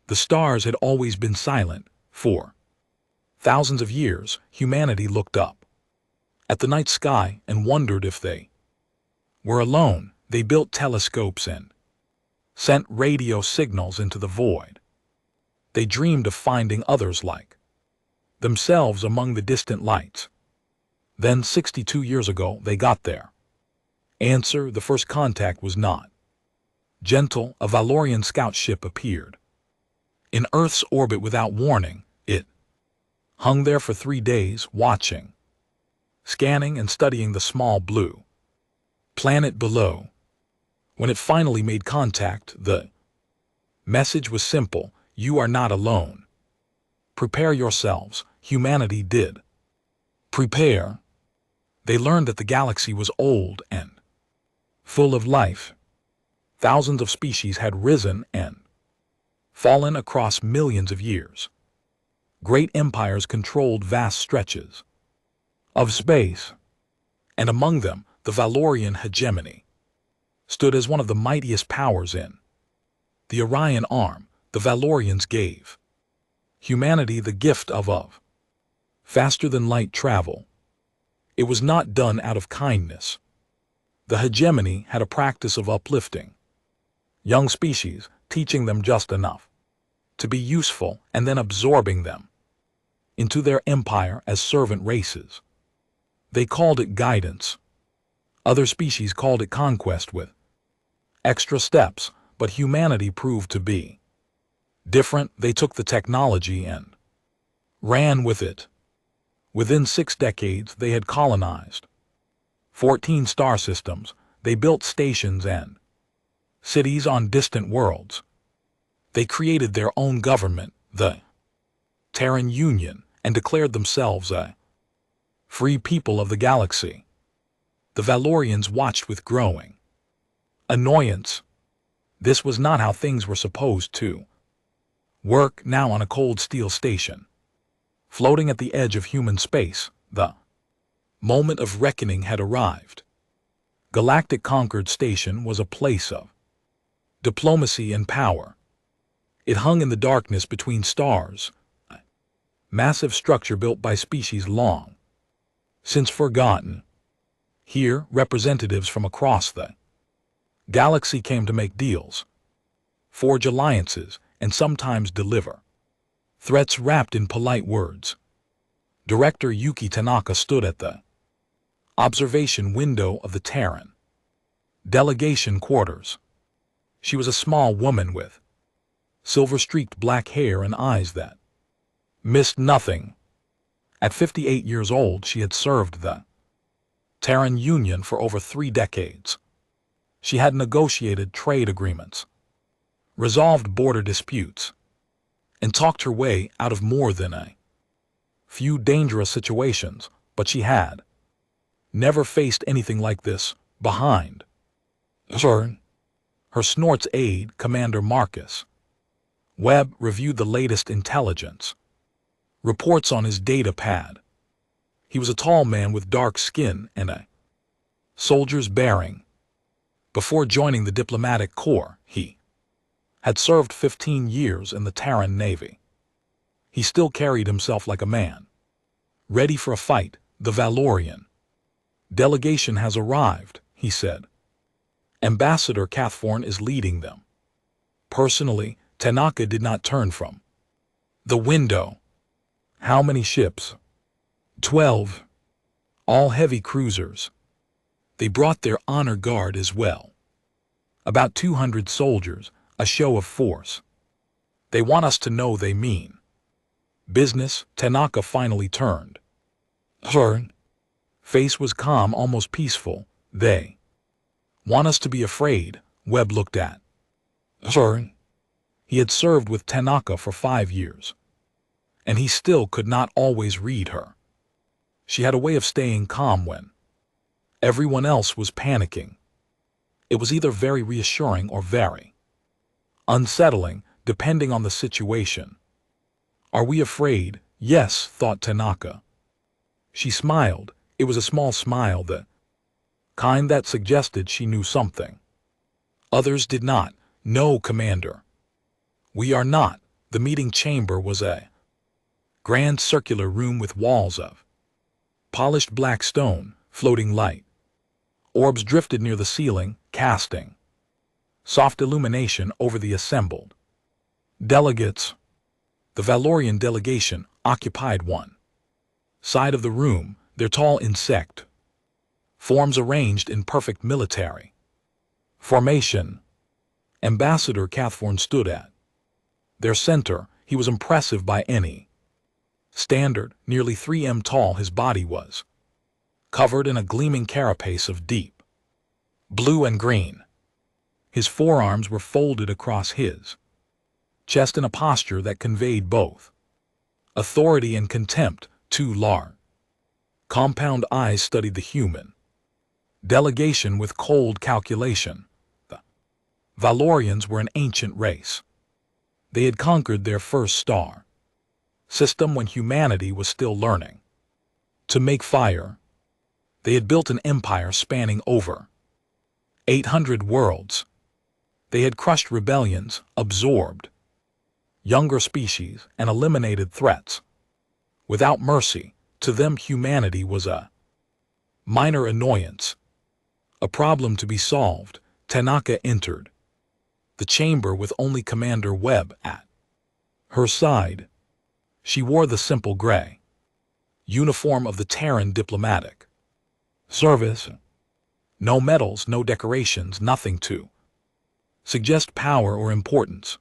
The stars had always been silent. For thousands of years, humanity looked up at the night sky and wondered if they were alone. They built telescopes and sent radio signals into the void. They dreamed of finding others like themselves among the distant lights. Then 62 years ago, they got there. Answer: the first contact was not gentle. A Valorian scout ship appeared in Earth's orbit without warning. It hung there for 3 days, watching, scanning and studying the small blue planet below. When it finally made contact, the message was simple: you are not alone. Prepare yourselves. Humanity did prepare. They learned that the galaxy was old and full of life. Thousands of species had risen and fallen across millions of years. Great empires controlled vast stretches of space, and among them, the Valorian hegemony stood as one of the mightiest powers in the Orion Arm. The Valorians gave humanity the gift of faster-than-light travel. It was not done out of kindness. The hegemony had a practice of uplifting young species, teaching them just enough to be useful, and then absorbing them into their empire as servant races. They called it guidance. Other species called it conquest with extra steps, but humanity proved to be different. They took the technology and ran with it. Within 6 decades, they had colonized 14 star systems. They built stations and cities on distant worlds. They created their own government, the Terran Union, and declared themselves a free people of the galaxy. The Valorians watched with growing annoyance. This was not how things were supposed to work. Now, on a cold steel station, floating at the edge of human space, the moment of reckoning had arrived. Galactic Concord Station was a place of diplomacy and power. It hung in the darkness between stars, a massive structure built by species long since forgotten. Here, representatives from across the galaxy came to make deals, forge alliances, and sometimes deliver threats wrapped in polite words. Director Yuki Tanaka stood at the observation window of the Terran delegation quarters. She was a small woman with silver-streaked black hair and eyes that missed nothing. At 58 years old, she had served the Terran Union for over 3 decades. She had negotiated trade agreements, resolved border disputes, and talked her way out of more than a few dangerous situations, but she had never faced anything like this. Behind her snort's aide, Commander Marcus Webb, reviewed the latest intelligence reports on his data pad. He was a tall man with dark skin and a soldier's bearing. Before joining the diplomatic corps, he had served 15 years in the Terran Navy. He still carried himself like a man, ready for a fight. The Valorian delegation has arrived, he said. Ambassador Cathforn is leading them. Personally, Tanaka did not turn from the window. How many ships? 12. All heavy cruisers. They brought their honor guard as well. About 200 soldiers, a show of force. They want us to know they mean business. Tanaka finally turned. Her face was calm, almost peaceful. They want us to be afraid. Webb looked at her. He had served with Tanaka for 5 years, and he still could not always read her. She had a way of staying calm when everyone else was panicking. It was either very reassuring or very unsettling, depending on the situation. Are we afraid? Yes, thought Tanaka. She smiled. It was a small smile, the kind that suggested she knew something others did not. No, Commander. We are not. The meeting chamber was a grand circular room with walls of polished black stone, floating light. Orbs drifted near the ceiling, casting soft illumination over the assembled delegates. The Valorian delegation occupied one side of the room, their tall insect forms arranged in perfect military formation. Ambassador Cathforn stood at their center. He was impressive by any standard. Nearly 3 m tall, his body was covered in a gleaming carapace of deep blue and green. His forearms were folded across his chest in a posture that conveyed both authority and contempt. 2 large, compound eyes studied the human delegation with cold calculation. The Valorians were an ancient race. They had conquered their first star system when humanity was still learning to make fire. They had built an empire spanning over 800 worlds. They had crushed rebellions, absorbed younger species, and eliminated threats without mercy. To them, humanity was a minor annoyance, a problem to be solved. Tanaka entered the chamber with only Commander Webb at her side. She wore the simple gray uniform of the Terran diplomatic service. No medals, no decorations, nothing to suggest power or importance.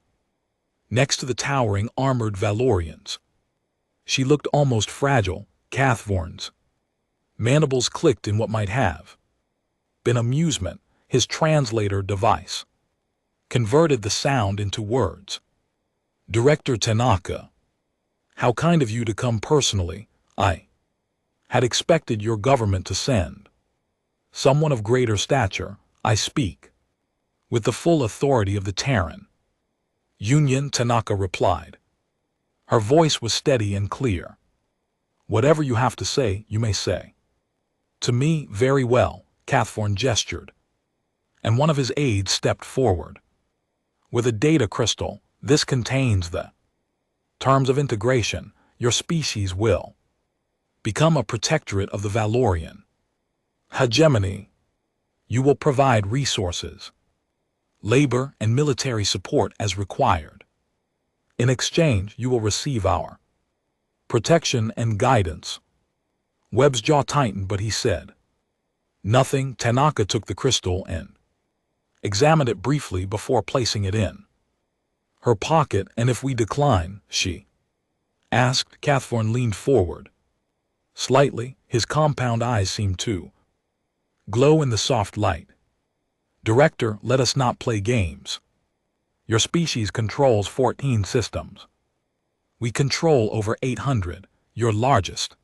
Next to the towering armored Valorians, she looked almost fragile. Cathforn's mandibles clicked in what might have been amusement. His translator device converted the sound into words. Director Tanaka, how kind of you to come personally. I had expected your government to send someone of greater stature. I speak with the full authority of the Terran Union, Tanaka replied. Her voice was steady and clear. Whatever you have to say, you may say. To me, very well. Cathforn gestured, and one of his aides stepped forward with a data crystal. This contains the terms of integration. Your species will become a protectorate of the Valorian hegemony. You will provide resources, labor, and military support as required. In exchange, you will receive our protection and guidance. Webb's jaw tightened, but he said nothing. Tanaka took the crystal and examined it briefly before placing it in her pocket. And if we decline, she asked. Cathforn leaned forward slightly. His compound eyes seemed to glow in the soft light. Director, let us not play games. Your species controls 14 systems. We control over 800. Your largest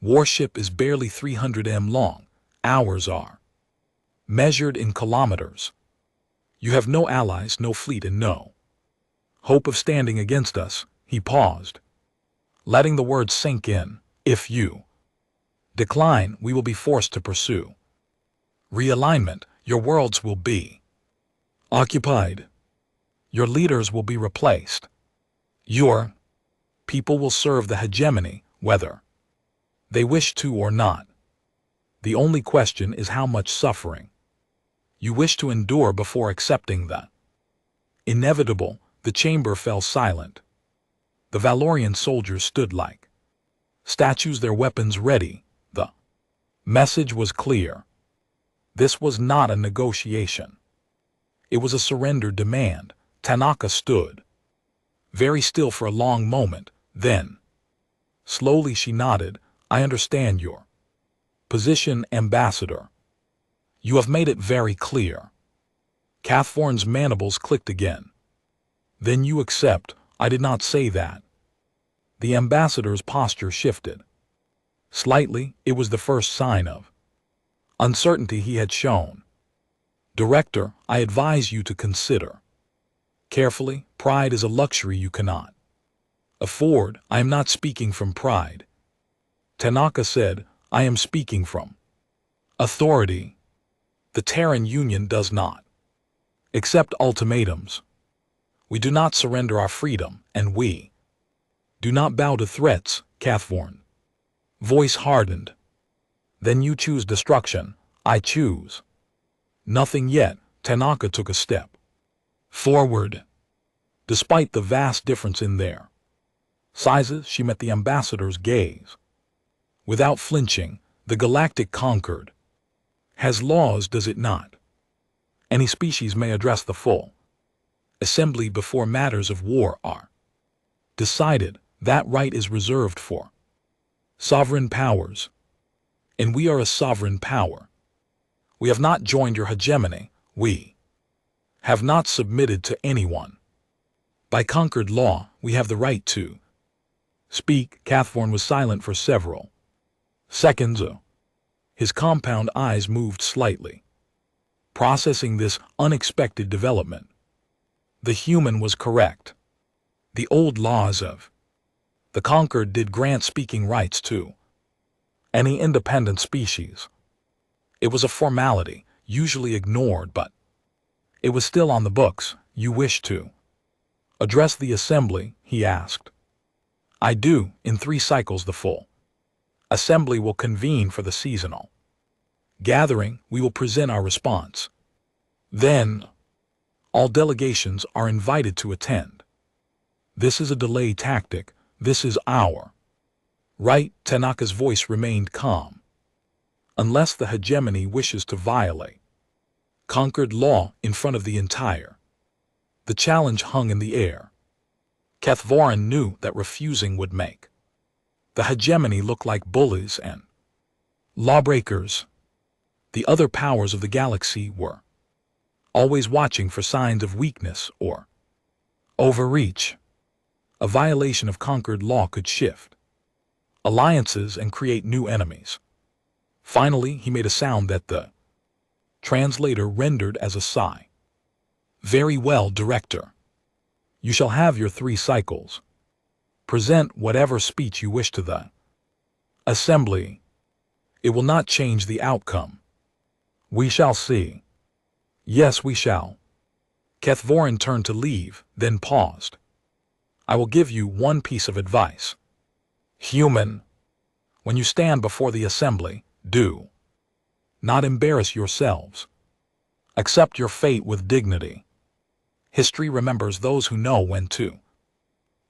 warship is barely 300 m long. Ours are measured in kilometers. You have no allies, no fleet, and no hope of standing against us. He paused, letting the words sink in. If you decline, we will be forced to pursue realignment. Your worlds will be occupied. Your leaders will be replaced. Your people will serve the hegemony, whether they wish to or not. The only question is how much suffering you wish to endure before accepting the inevitable. The chamber fell silent. The Valorian soldiers stood like statues, their weapons ready. The message was clear. This was not a negotiation. It was a surrender demand. Tanaka stood very still for a long moment. Then, slowly she nodded. I understand your position, Ambassador. You have made it very clear. Cathforn's mandibles clicked again. Then you accept. I did not say that. The ambassador's posture shifted slightly. It was the first sign of uncertainty he had shown. Director, I advise you to consider carefully. Pride is a luxury you cannot afford. I am not speaking from pride, Tanaka said. I am speaking from authority. The Terran Union does not accept ultimatums. We do not surrender our freedom, and we do not bow to threats, Cathvorn. Voice hardened. Then you choose destruction. I choose nothing yet. Tanaka took a step forward. Despite the vast difference in their sizes, she met the ambassador's gaze. Without flinching, the galactic conquered has laws, does it not? Any species may address the full assembly before matters of war are decided. That right is reserved for sovereign powers. And we are a sovereign power. We have not joined your hegemony. We have not submitted to anyone. By conquered law, we have the right to speak. Cathvorn was silent for several seconds. His compound eyes moved slightly, processing this unexpected development. The human was correct. The old laws of the conquered did grant speaking rights to any independent species. It was a formality, usually ignored, but it was still on the books. You wish to address the assembly? He asked. I do. In 3 cycles the full assembly will convene for the seasonal gathering. We will present our response. Then all delegations are invited to attend. This is a delay tactic. This is our right. Tanaka's voice remained calm. Unless the hegemony wishes to violate conquered law in front of the entire. The challenge hung in the air. Cathvorn knew that refusing would make the hegemony look like bullies and lawbreakers. The other powers of the galaxy were always watching for signs of weakness or overreach. A violation of conquered law could shift alliances and create new enemies. Finally, he made a sound that the translator rendered as a sigh. Very well, Director. You shall have your 3 cycles. Present whatever speech you wish to the assembly. It will not change the outcome. We shall see. Yes, we shall. Cathvorn turned to leave, then paused. I will give you one piece of advice. Human, when you stand before the assembly, do not embarrass yourselves. Accept your fate with dignity. History remembers those who know when to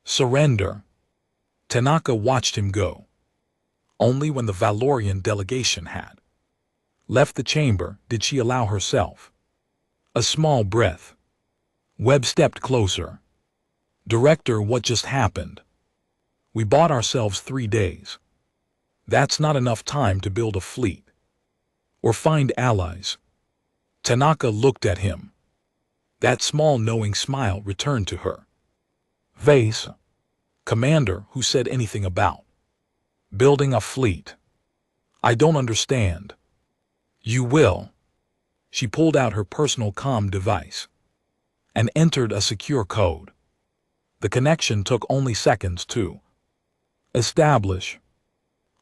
surrender. Tanaka watched him go. Only when the Valorian delegation had left the chamber did she allow herself a small breath. Webb stepped closer. Director, what just happened? We bought ourselves 3 days. That's not enough time to build a fleet or find allies. Tanaka looked at him. That small knowing smile returned to her face. Commander, who said anything about building a fleet? I don't understand. You will. She pulled out her personal comm device and entered a secure code. The connection took only seconds to establish.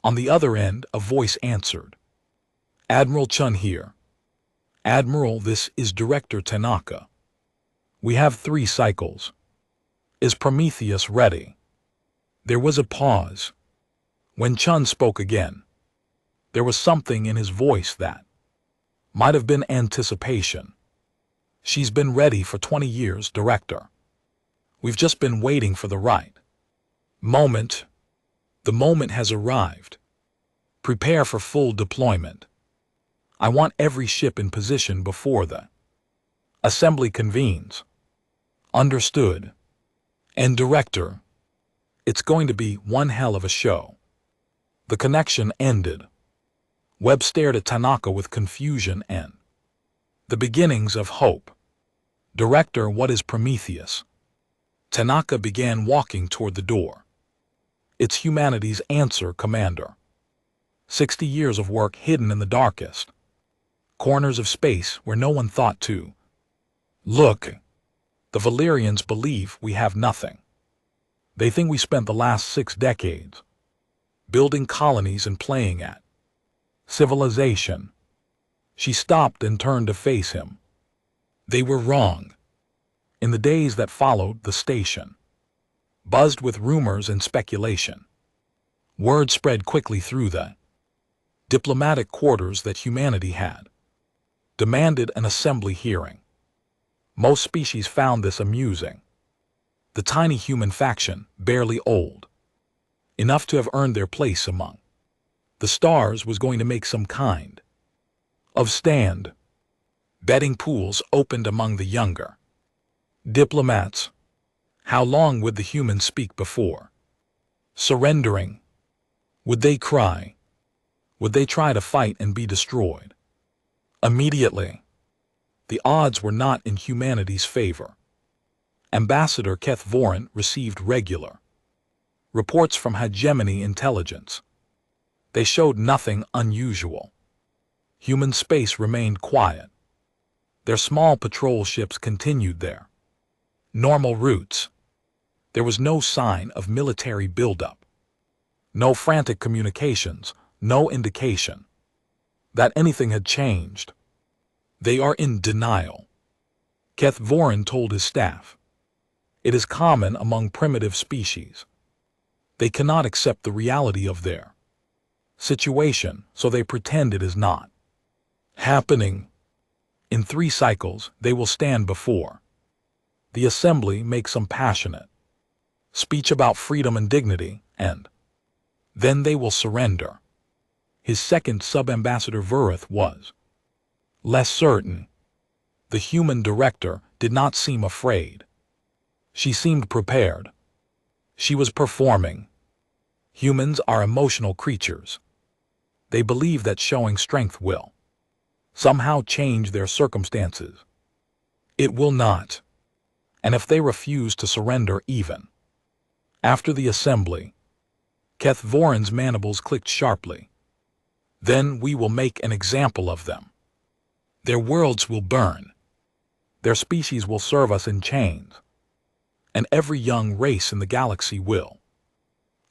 On the other end, a voice answered. Admiral Chun here. Admiral, this is Director Tanaka. We have 3 cycles. Is Prometheus ready? There was a pause. When Chun spoke again, there was something in his voice that might have been anticipation. She's been ready for 20 years, Director. We've just been waiting for the right moment. The moment has arrived. Prepare for full deployment. I want every ship in position before the assembly convenes. Understood. And Director, it's going to be one hell of a show. The connection ended. Webb stared at Tanaka with confusion and the beginnings of hope. Director, what is Prometheus? Tanaka began walking toward the door. It's humanity's answer, Commander. 60 years of work hidden in the darkest corners of space where no one thought to look. The Valerians believe we have nothing. They think we spent the last 6 decades building colonies and playing at civilization. She stopped and turned to face him. They were wrong. In the days that followed, the station buzzed with rumors and speculation. Word spread quickly through the diplomatic quarters that humanity had demanded an assembly hearing. Most species found this amusing. The tiny human faction, barely old enough to have earned their place among the stars, was going to make some kind of stand. Betting pools opened among the younger diplomats. How long would the humans speak before surrendering? Would they cry? Would they try to fight and be destroyed immediately? The odds were not in humanity's favor. Ambassador Keth Voren received regular reports from hegemony intelligence. They showed nothing unusual. Human space remained quiet. Their small patrol ships continued their normal routes. There was no sign of military buildup. No frantic communications, no indication that anything had changed. They are in denial, Keth Voren told his staff. It is common among primitive species. They cannot accept the reality of their situation, so they pretend it is not happening. In 3 cycles, they will stand before the assembly, make some passionate speech about freedom and dignity, and then they will surrender. His second sub-ambassador Verith was less certain. The human director did not seem afraid. She seemed prepared. She was performing. Humans are emotional creatures. They believe that showing strength will somehow change their circumstances. It will not. And if they refuse to surrender even after the assembly, Keth Voren's mandibles clicked sharply, then we will make an example of them. Their worlds will burn. Their species will serve us in chains. And every young race in the galaxy will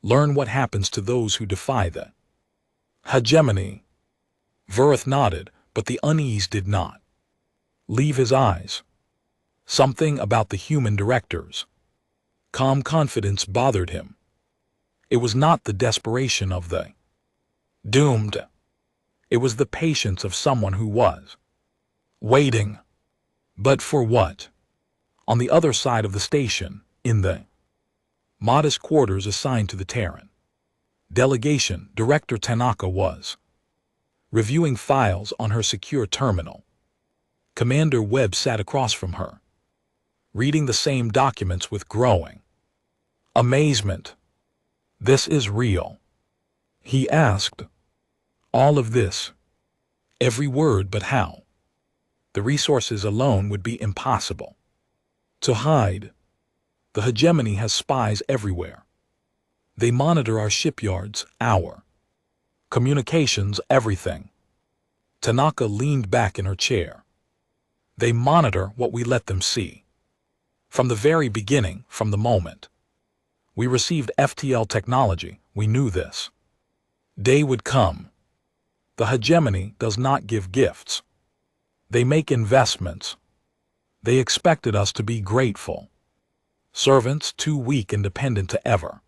learn what happens to those who defy the hegemony. Verith nodded, but the unease did not leave his eyes. Something about the human director's calm confidence bothered him. It was not the desperation of the doomed. It was the patience of someone who was waiting. But for what? On the other side of the station, in the modest quarters assigned to the Terran delegation, Director Tanaka was reviewing files on her secure terminal. Commander Webb sat across from her, reading the same documents with growing amazement. This is real, he asked. All of this, every word, but how? The resources alone would be impossible to hide. The hegemony has spies everywhere. They monitor our shipyards, our communications, everything. Tanaka leaned back in her chair. They monitor what we let them see. From the very beginning, from the moment we received FTL technology, we knew this day would come. The hegemony does not give gifts. They make investments. They expected us to be grateful servants, too weak and dependent to ever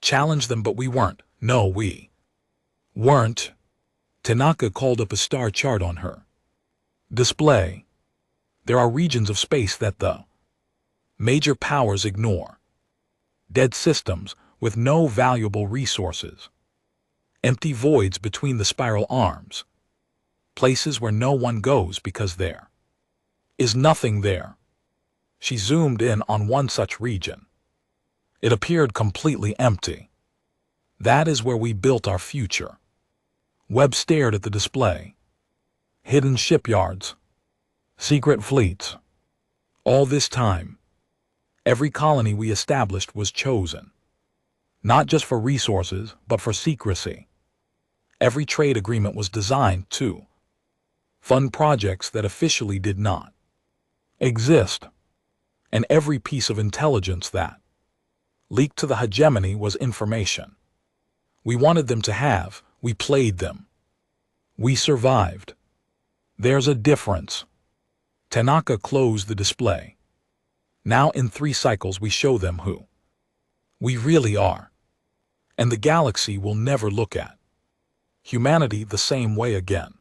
challenge them, but we weren't. No, we weren't. Tanaka called up a star chart on her display. There are regions of space that the major powers ignore. Dead systems with no valuable resources. Empty voids between the spiral arms. Places where no one goes because there is nothing there. She zoomed in on one such region. It appeared completely empty. That is where we built our future. Webb stared at the display. Hidden shipyards. Secret fleets. All this time, every colony we established was chosen. Not just for resources, but for secrecy. Every trade agreement was designed to fund projects that officially did not exist. And every piece of intelligence that leaked to the hegemony was information we wanted them to have. We played them. We survived. There's a difference. Tanaka closed the display. Now in 3 cycles we show them who we really are. And the galaxy will never look at humanity the same way again.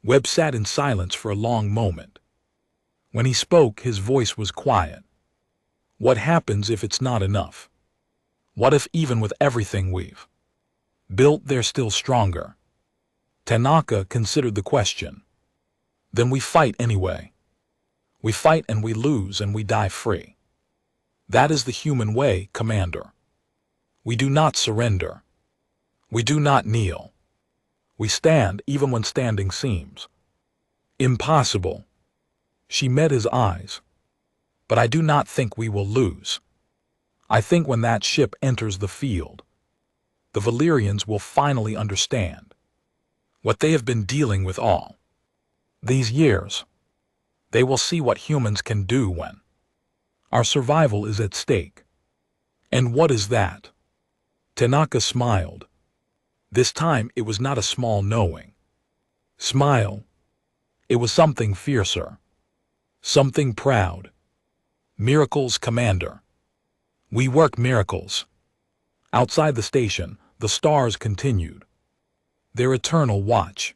Webb sat in silence for a long moment. When he spoke, his voice was quiet. What happens if it's not enough? What if even with everything we've built they're still stronger? Tanaka considered the question. Then we fight anyway. We fight and we lose and we die free. That is the human way, Commander. We do not surrender. We do not kneel. We stand even when standing seems impossible. She met his eyes. But I do not think we will lose. I think when that ship enters the field, the Valyrians will finally understand what they have been dealing with all these years. They will see what humans can do when our survival is at stake. And what is that? Tanaka smiled. This time it was not a small knowing smile. It was something fiercer, something proud. Miracles, Commander. We work miracles. Outside the station, the stars continued their eternal watch.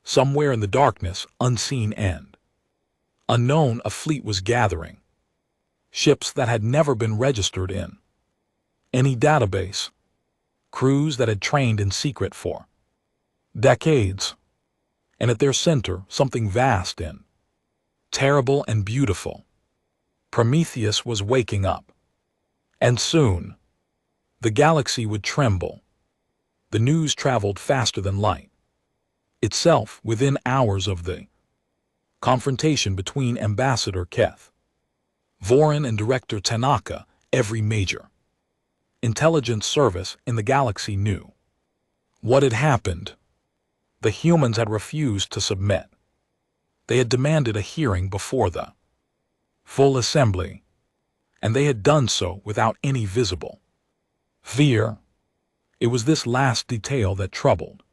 Somewhere in the darkness, unseen and unknown, a fleet was gathering. Ships that had never been registered in any database. Crews that had trained in secret for decades. And at their center, something vast and terrible and beautiful. Prometheus was waking up. And soon, the galaxy would tremble. The news traveled faster than light itself. Within hours of the confrontation between Ambassador Keth Vorin and Director Tanaka, every major intelligence service in the galaxy knew what had happened. The humans had refused to submit. They had demanded a hearing before the full assembly, and they had done so without any visible fear. It was this last detail that troubled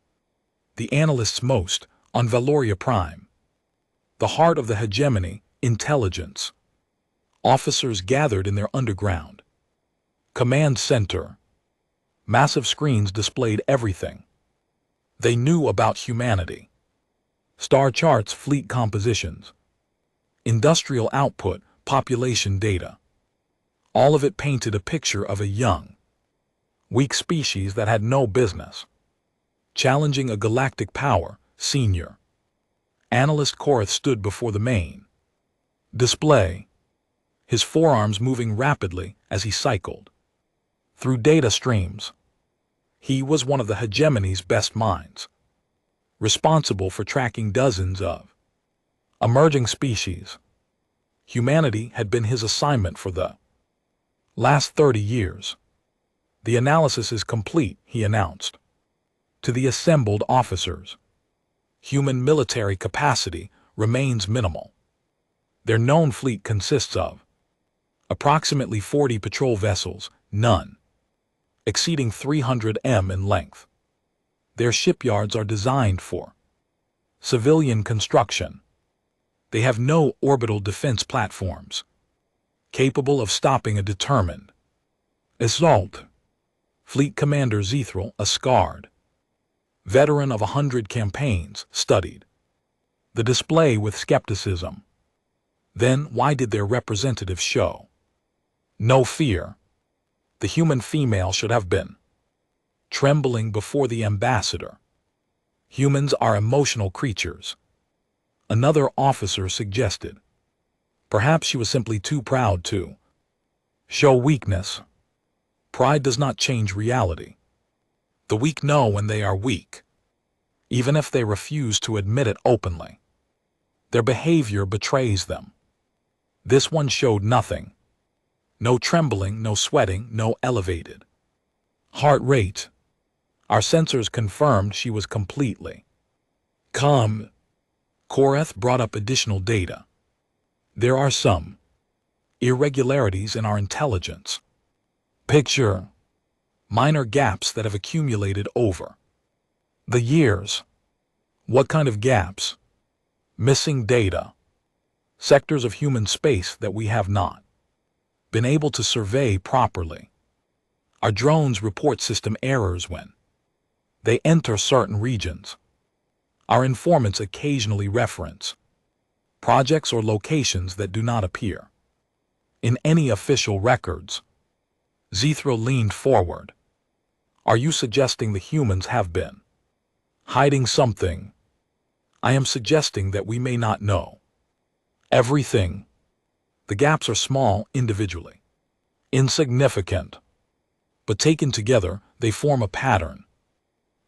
the analysts most on Valoria Prime. The heart of the hegemony, intelligence. Officers gathered in their underground command center. Massive screens displayed everything they knew about humanity. Star charts, fleet compositions, industrial output, population data. All of it painted a picture of a young, weak species that had no business challenging a galactic power. Senior analyst Korath stood before the main display, his forearms moving rapidly as he cycled through data streams. He was one of the hegemony's best minds, responsible for tracking dozens of emerging species. Humanity had been his assignment for the last 30 years. The analysis is complete, he announced to the assembled officers. Human military capacity remains minimal. Their known fleet consists of approximately 40 patrol vessels, none exceeding 300 m in length. Their shipyards are designed for civilian construction. They have no orbital defense platforms capable of stopping a determined assault. Fleet Commander Zethral, a scarred veteran of 100 campaigns, studied the display with skepticism. Then why did their representatives show no fear? The human female should have been trembling before the ambassador. Humans are emotional creatures, another officer suggested. Perhaps she was simply too proud to show weakness. Pride does not change reality. The weak know when they are weak, even if they refuse to admit it openly. Their behavior betrays them. This one showed nothing. No trembling, no sweating, no elevated heart rate. Our sensors confirmed she was completely calm. Korath brought up additional data. There are some irregularities in our intelligence picture, minor gaps that have accumulated over the years. What kind of gaps? Missing data, sectors of human space that we have not been able to survey properly. Our drones report system errors when they enter certain regions. Our informants occasionally reference projects or locations that do not appear in any official records. Zethro leaned forward. Are you suggesting the humans have been hiding something? I am suggesting that we may not know everything. The gaps are small individually, insignificant, but taken together they form a pattern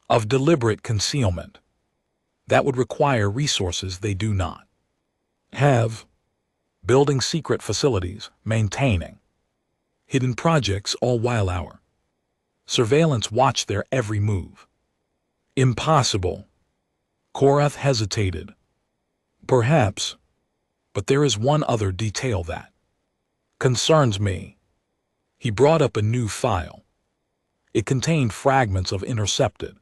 of deliberate concealment that would require resources they do not have. Building secret facilities, maintaining hidden projects, all while our surveillance watched their every move. Impossible. Korath hesitated. Perhaps, but there is one other detail that concerns me. He brought up a new file. It contained fragments of intercepted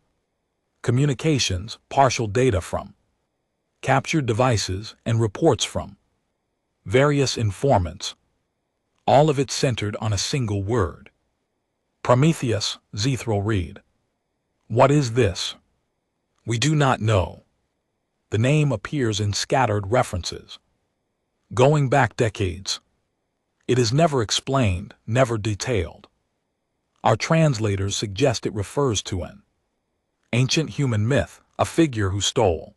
communications, partial data from captured devices, and reports from various informants. All of it centered on a single word. Prometheus. Zethro read. What is this? We do not know. The name appears in scattered references, going back decades. It is never explained, never detailed. Our translators suggest it refers to an ancient human myth, a figure who stole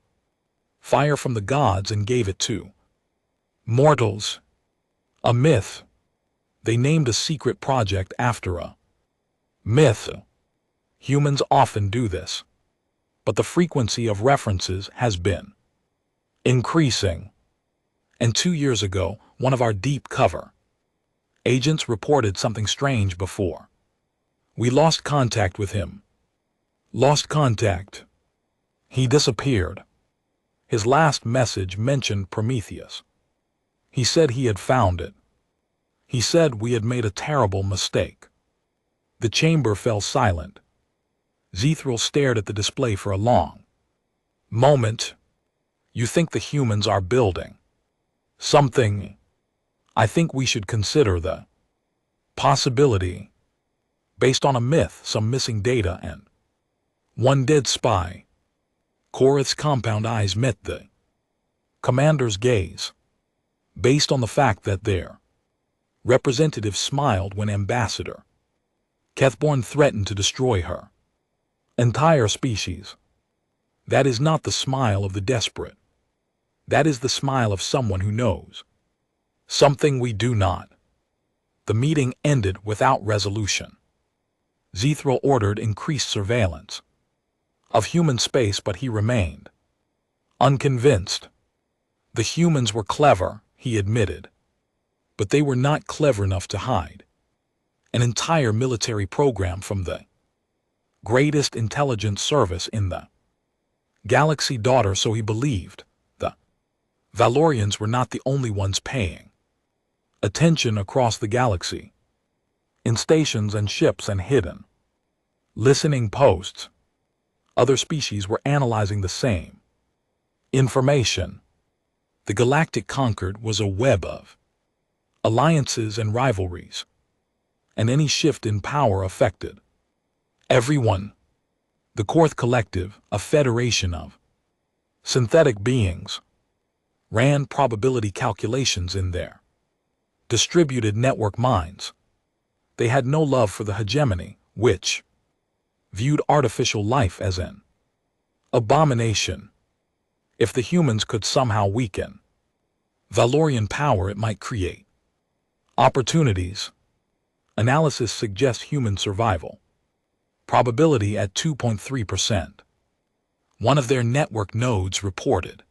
fire from the gods and gave it to mortals. A myth. They named a secret project after a myth. Humans often do this, but the frequency of references has been increasing. And 2 years ago, one of our deep cover agents reported something strange before we lost contact with him. Lost contact. He disappeared. His last message mentioned Prometheus. He said he had found it. He said we had made a terrible mistake. The chamber fell silent. Zethro stared at the display for a long moment. You think the humans are building something? I think we should consider the possibility, based on a myth, some missing data, and one dead spy. Korath's compound eyes met the commander's gaze. Based on the fact that their representative smiled when Ambassador Kethborn threatened to destroy her entire species. That is not the smile of the desperate. That is the smile of someone who knows something we do not. The meeting ended without resolution. Zethro ordered increased surveillance of human space, but he remained unconvinced. The humans were clever, he admitted, but they were not clever enough to hide an entire military program from the greatest intelligence service in the galaxy daughter, so he believed the Valorians were not the only ones paying attention across the galaxy. In stations and ships and hidden listening posts, other species were analyzing the same information. The galactic conquered was a web of alliances and rivalries, and any shift in power affected everyone. The Korth Collective, a federation of synthetic beings, ran probability calculations in their distributed network minds. They had no love for the hegemony, which viewed artificial life as an abomination. If the humans could somehow weaken Valorian power, it might create opportunities. Analysis suggests human survival probability at 2.3%. One of their network nodes reported.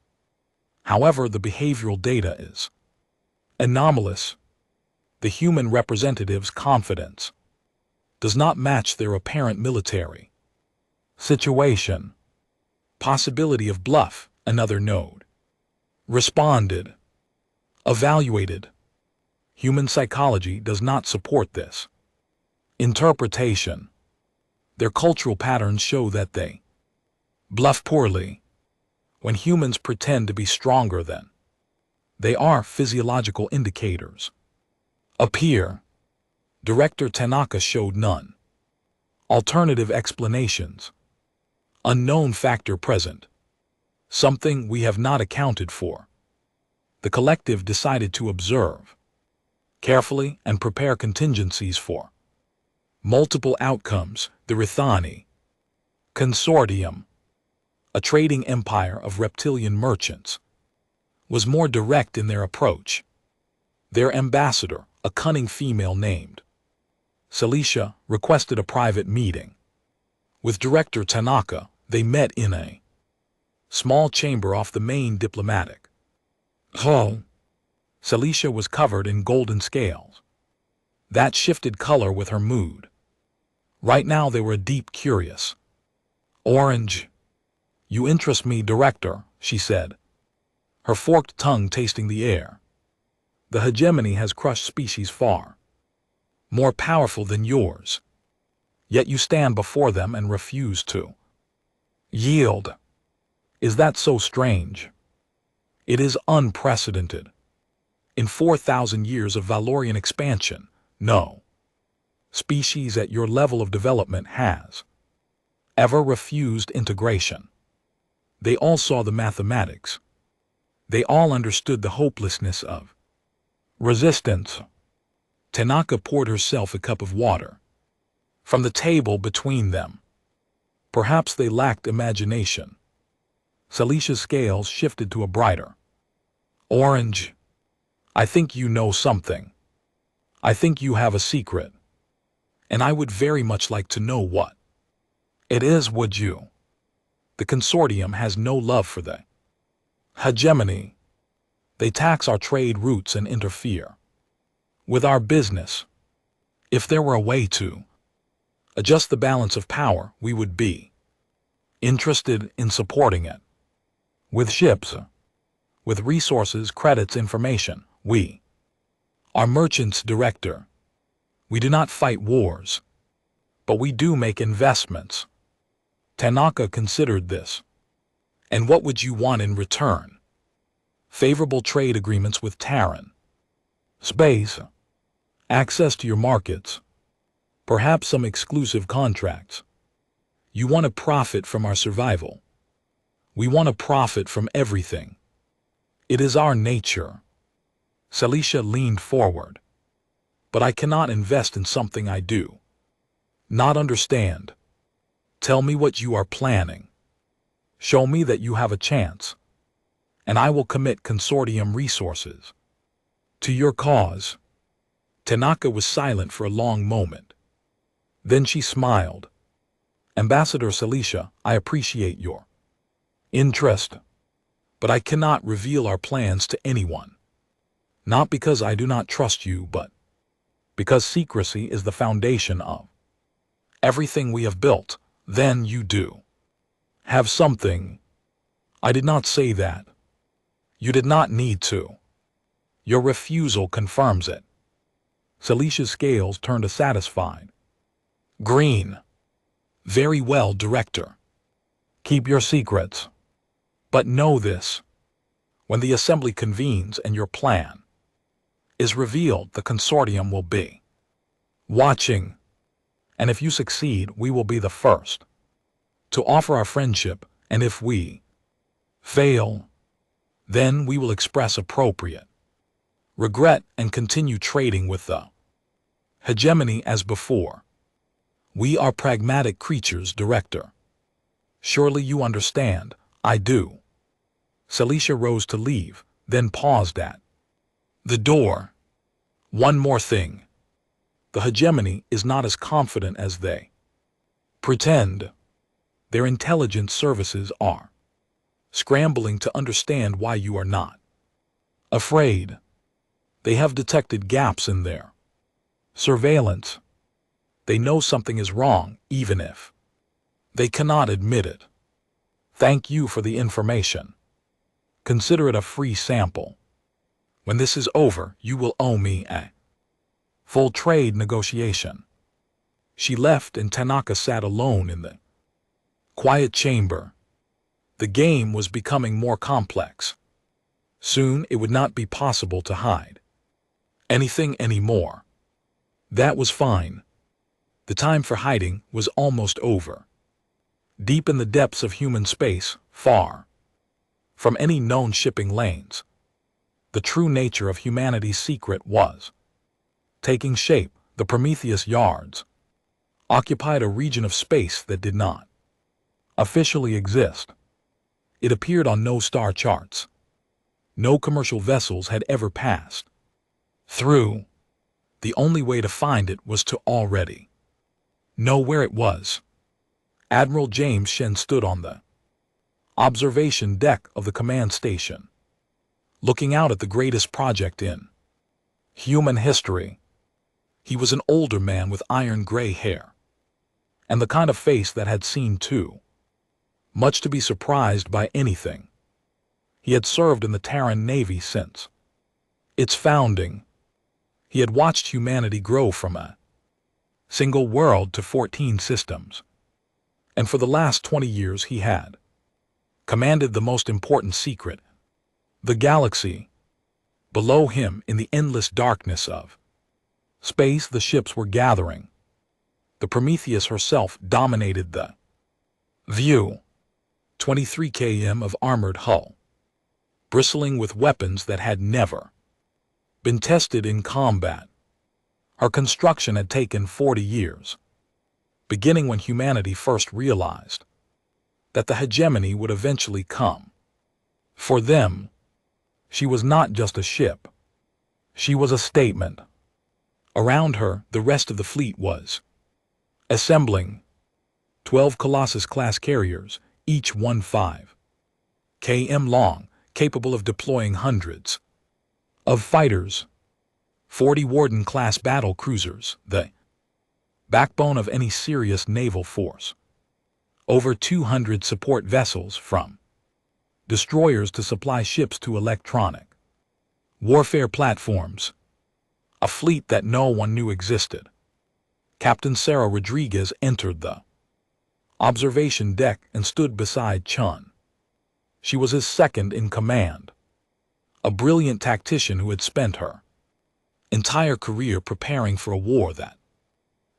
However, the behavioral data is anomalous. The human representative's confidence does not match their apparent military situation. Possibility of bluff, another node responded. Evaluated. Human psychology does not support this interpretation. Their cultural patterns show that they bluff poorly. When humans pretend to be stronger than They are physiological indicators. Appear. Director Tanaka showed none. Alternative explanations. Unknown factor present. Something we have not accounted for. The collective decided to observe carefully and prepare contingencies for multiple outcomes. The Rithani Consortium, a trading empire of reptilian merchants, was more direct in their approach. Their ambassador, a cunning female named Celicia, requested a private meeting. With Director Tanaka, they met in a small chamber off the main diplomatic hall. Celicia was covered in golden scales. That shifted color with her mood. Right now they were a deep curious orange. You interest me, Director, she said, her forked tongue tasting the air. The hegemony has crushed species far more powerful than yours. Yet you stand before them and refuse to yield. Is that so strange? It is unprecedented. In 4,000 years of Valorian expansion, no species at your level of development has ever refused integration. They all saw the mathematics. They all understood the hopelessness of resistance. Tanaka poured herself a cup of water from the table between them. Perhaps they lacked imagination. Celicia's scales shifted to a brighter orange. I think you know something. I think you have a secret. And I would very much like to know what it is, would you? The consortium has no love for the hegemony. They tax our trade routes and interfere with our business. If there were a way to adjust the balance of power, we would be interested in supporting it. With ships, with resources, credits, information, we are merchants, Director. We do not fight wars, but we do make investments. Tanaka considered this. And what would you want in return? Favorable trade agreements with Terran. Space. Access to your markets. Perhaps some exclusive contracts. You want to profit from our survival. We want to profit from everything. It is our nature. Celicia leaned forward. But I cannot invest in something I do not understand. Tell me what you are planning. Show me that you have a chance, and I will commit consortium resources to your cause. Tanaka was silent for a long moment. Then she smiled. Ambassador Celicia, I appreciate your interest, but I cannot reveal our plans to anyone. Not because I do not trust you, but because secrecy is the foundation of everything we have built. Then you do have something. I did not say that. You did not need to. Your refusal confirms it. Celicia's scales turned a satisfied green. Very well, Director. Keep your secrets. But know this. When the assembly convenes and your plan is revealed, the consortium will be watching. And if you succeed, we will be the first to offer our friendship, and if we fail, then we will express appropriate regret and continue trading with the hegemony as before. We are pragmatic creatures, Director. Surely you understand. I do. Celicia rose to leave, then paused at the door. One more thing. The hegemony is not as confident as they pretend. Their intelligence services are scrambling to understand why you are not afraid. They have detected gaps in their surveillance. They know something is wrong, even if they cannot admit it. Thank you for the information. Consider it a free sample. When this is over, you will owe me a full trade negotiation. She left and Tanaka sat alone in the quiet chamber. The game was becoming more complex. Soon it would not be possible to hide anything anymore. That was fine. The time for hiding was almost over. Deep in the depths of human space, far from any known shipping lanes, the true nature of humanity's secret was taking shape. The Prometheus Yards occupied a region of space that did not officially exist. It appeared on no star charts. No commercial vessels had ever passed through. The only way to find it was to already know where it was. Admiral James Shen stood on the observation deck of the command station, looking out at the greatest project in human history. He was an older man with iron-gray hair, and the kind of face that had seen too much to be surprised by anything. He had served in the Terran Navy since its founding. He had watched humanity grow from a single world to 14 systems, and for the last 20 years he had commanded the most important secret, the galaxy. Below him, in the endless darkness of space, the ships were gathering. The Prometheus herself dominated the view. 23 km of armored hull, bristling with weapons that had never been tested in combat. Her construction had taken 40 years, beginning when humanity first realized that the hegemony would eventually come. For them, she was not just a ship. She was a statement. Around her, the rest of the fleet was assembling 12 Colossus-class carriers, each 15 km long, capable of deploying hundreds of fighters, 40 Warden-class battle cruisers, the backbone of any serious naval force, over 200 support vessels from destroyers to supply ships to electronic warfare platforms, a fleet that no one knew existed. Captain Sarah Rodriguez entered the observation deck and stood beside Chun. She was his second in command, a brilliant tactician who had spent her entire career preparing for a war that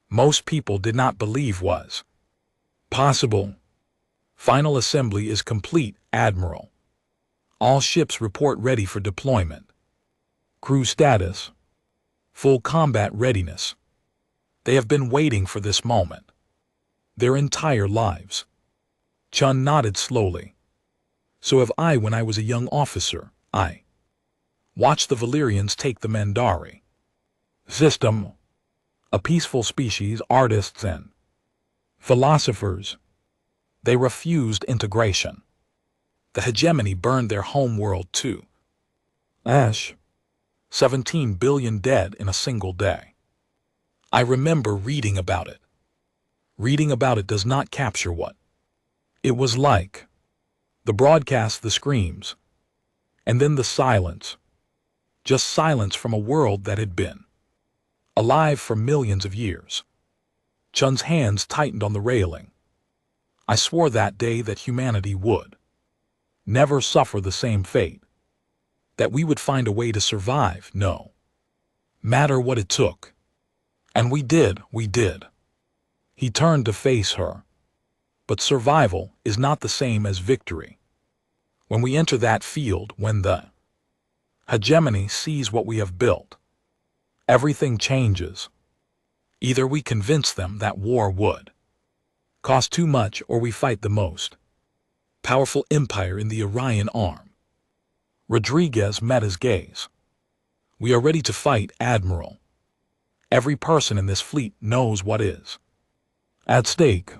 most people did not believe was possible. Final assembly is complete, Admiral. All ships report ready for deployment. Crew status: full combat readiness. They have been waiting for this moment their entire lives. Chun nodded slowly. So have I. When I was a young officer, I watched the Valyrians take the Mandari system, a peaceful species, artists and philosophers. They refused integration. The hegemony burned their home world to ash. 17 billion dead in a single day. I remember reading about it. Reading about it does not capture what it was like. The broadcast, the screams, and then the silence. Just silence from a world that had been alive for millions of years. Chun's hands tightened on the railing. I swore that day that humanity would never suffer the same fate. That we would find a way to survive, no matter what it took. And we did. He turned to face her. But survival is not the same as victory. When we enter that field, when the hegemony sees what we have built, everything changes. Either we convince them that war would cost too much, or we fight the most powerful empire in the Orion Arm. Rodriguez met his gaze. We are ready to fight, Admiral. Every person in this fleet knows what is at stake.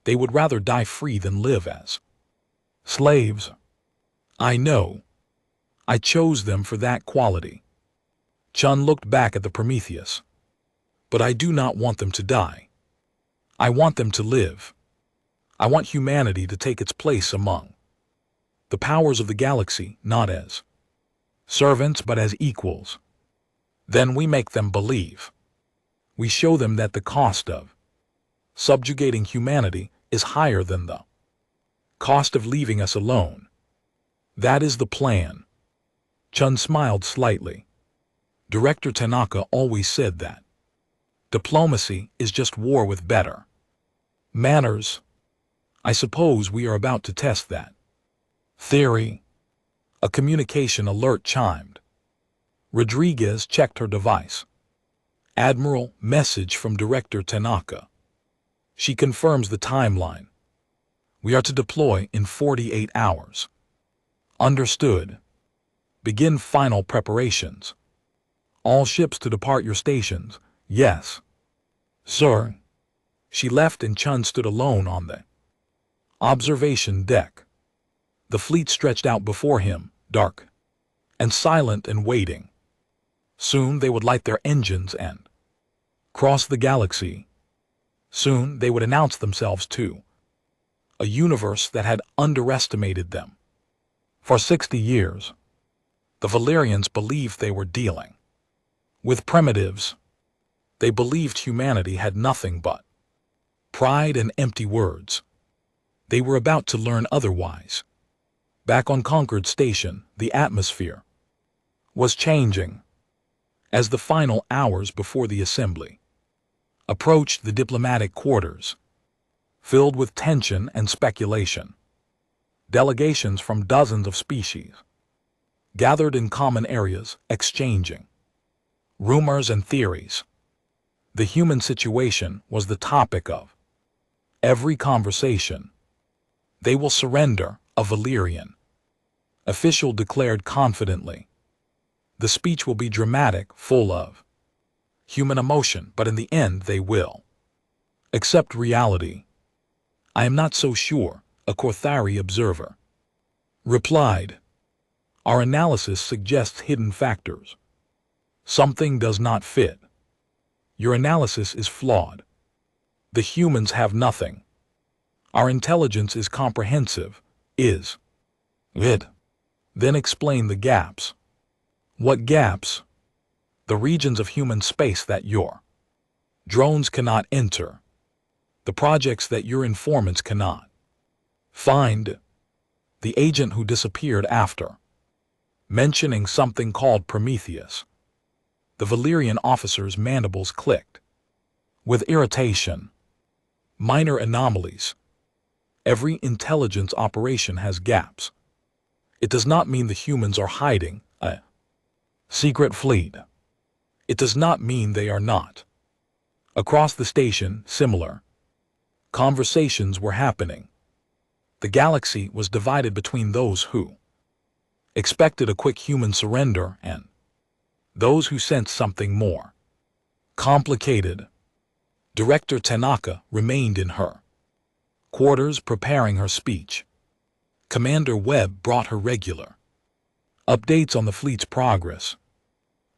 They would rather die free than live as slaves. I know. I chose them for that quality. Chun looked back at the Prometheus. But I do not want them to die. I want them to live. I want humanity to take its place among the powers of the galaxy, not as servants but as equals. Then we make them believe. We show them that the cost of subjugating humanity is higher than the cost of leaving us alone. That is the plan. Chun smiled slightly. Director Tanaka always said that diplomacy is just war with better manners. I suppose we are about to test that theory. A communication alert chimed. Rodriguez checked her device. Admiral, message from Director Tanaka. She confirms the timeline. We are to deploy in 48 hours. Understood. Begin final preparations. All ships to depart your stations. Yes. Sir. She left and Chun stood alone on the observation deck. The fleet stretched out before him, dark and silent and waiting. Soon they would light their engines and cross the galaxy. Soon they would announce themselves to a universe that had underestimated them. For 60 years, the Valerians believed they were dealing with primitives. They believed humanity had nothing but pride and empty words. They were about to learn otherwise. Back on Concord Station, the atmosphere was changing. As the final hours before the assembly approached, the diplomatic quarters filled with tension and speculation. Delegations from dozens of species gathered in common areas, exchanging rumors and theories. The human situation was the topic of every conversation. They will surrender, a Valerian official declared confidently. The speech will be dramatic, full of human emotion, but in the end they will accept reality. I am not so sure, a Corthari observer replied. Our analysis suggests hidden factors. Something does not fit. Your analysis is flawed. The humans have nothing. Our intelligence is comprehensive, is it? Then explain the gaps. What gaps? The regions of human space that your drones cannot enter. The projects that your informants cannot find. The agent who disappeared after mentioning something called Prometheus. The Valerian officer's mandibles clicked with irritation. Minor anomalies. Every intelligence operation has gaps. It does not mean the humans are hiding a secret fleet. It does not mean they are not. Across the station, similar conversations were happening. The galaxy was divided between those who expected a quick human surrender and those who sensed something more complicated. Director Tanaka remained in her quarters preparing her speech. Commander Webb brought her regular updates on the fleet's progress.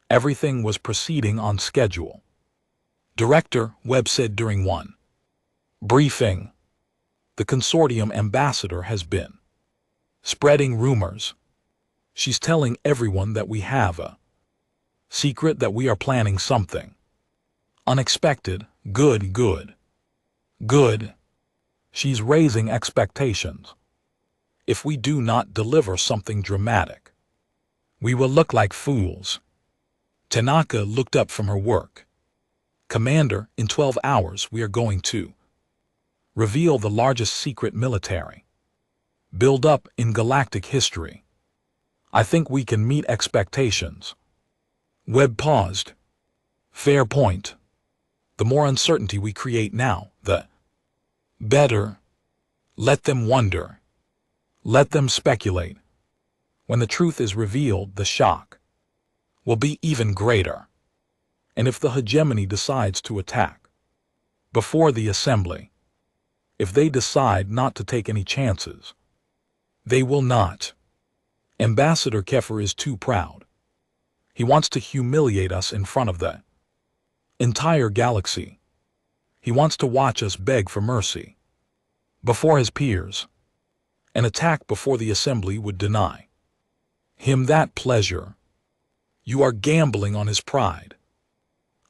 Everything was proceeding on schedule. Director Webb said during one briefing, the consortium ambassador has been spreading rumors. She's telling everyone that we have a secret, that we are planning something unexpected. Good. She's raising expectations. If we do not deliver something dramatic, we will look like fools. Tanaka looked up from her work. Commander, in 12 hours we are going to reveal the largest secret military build-up in galactic history. I think we can meet expectations. Webb paused. Fair point. The more uncertainty we create now, the better. Let them wonder. Let them speculate. When the truth is revealed, the shock will be even greater. And if the hegemony decides to attack before the assembly, if they decide not to take any chances, they will not. Ambassador Keffer is too proud. He wants to humiliate us in front of the entire galaxy. He wants to watch us beg for mercy before his peers. An attack before the assembly would deny him that pleasure. You are gambling on his pride.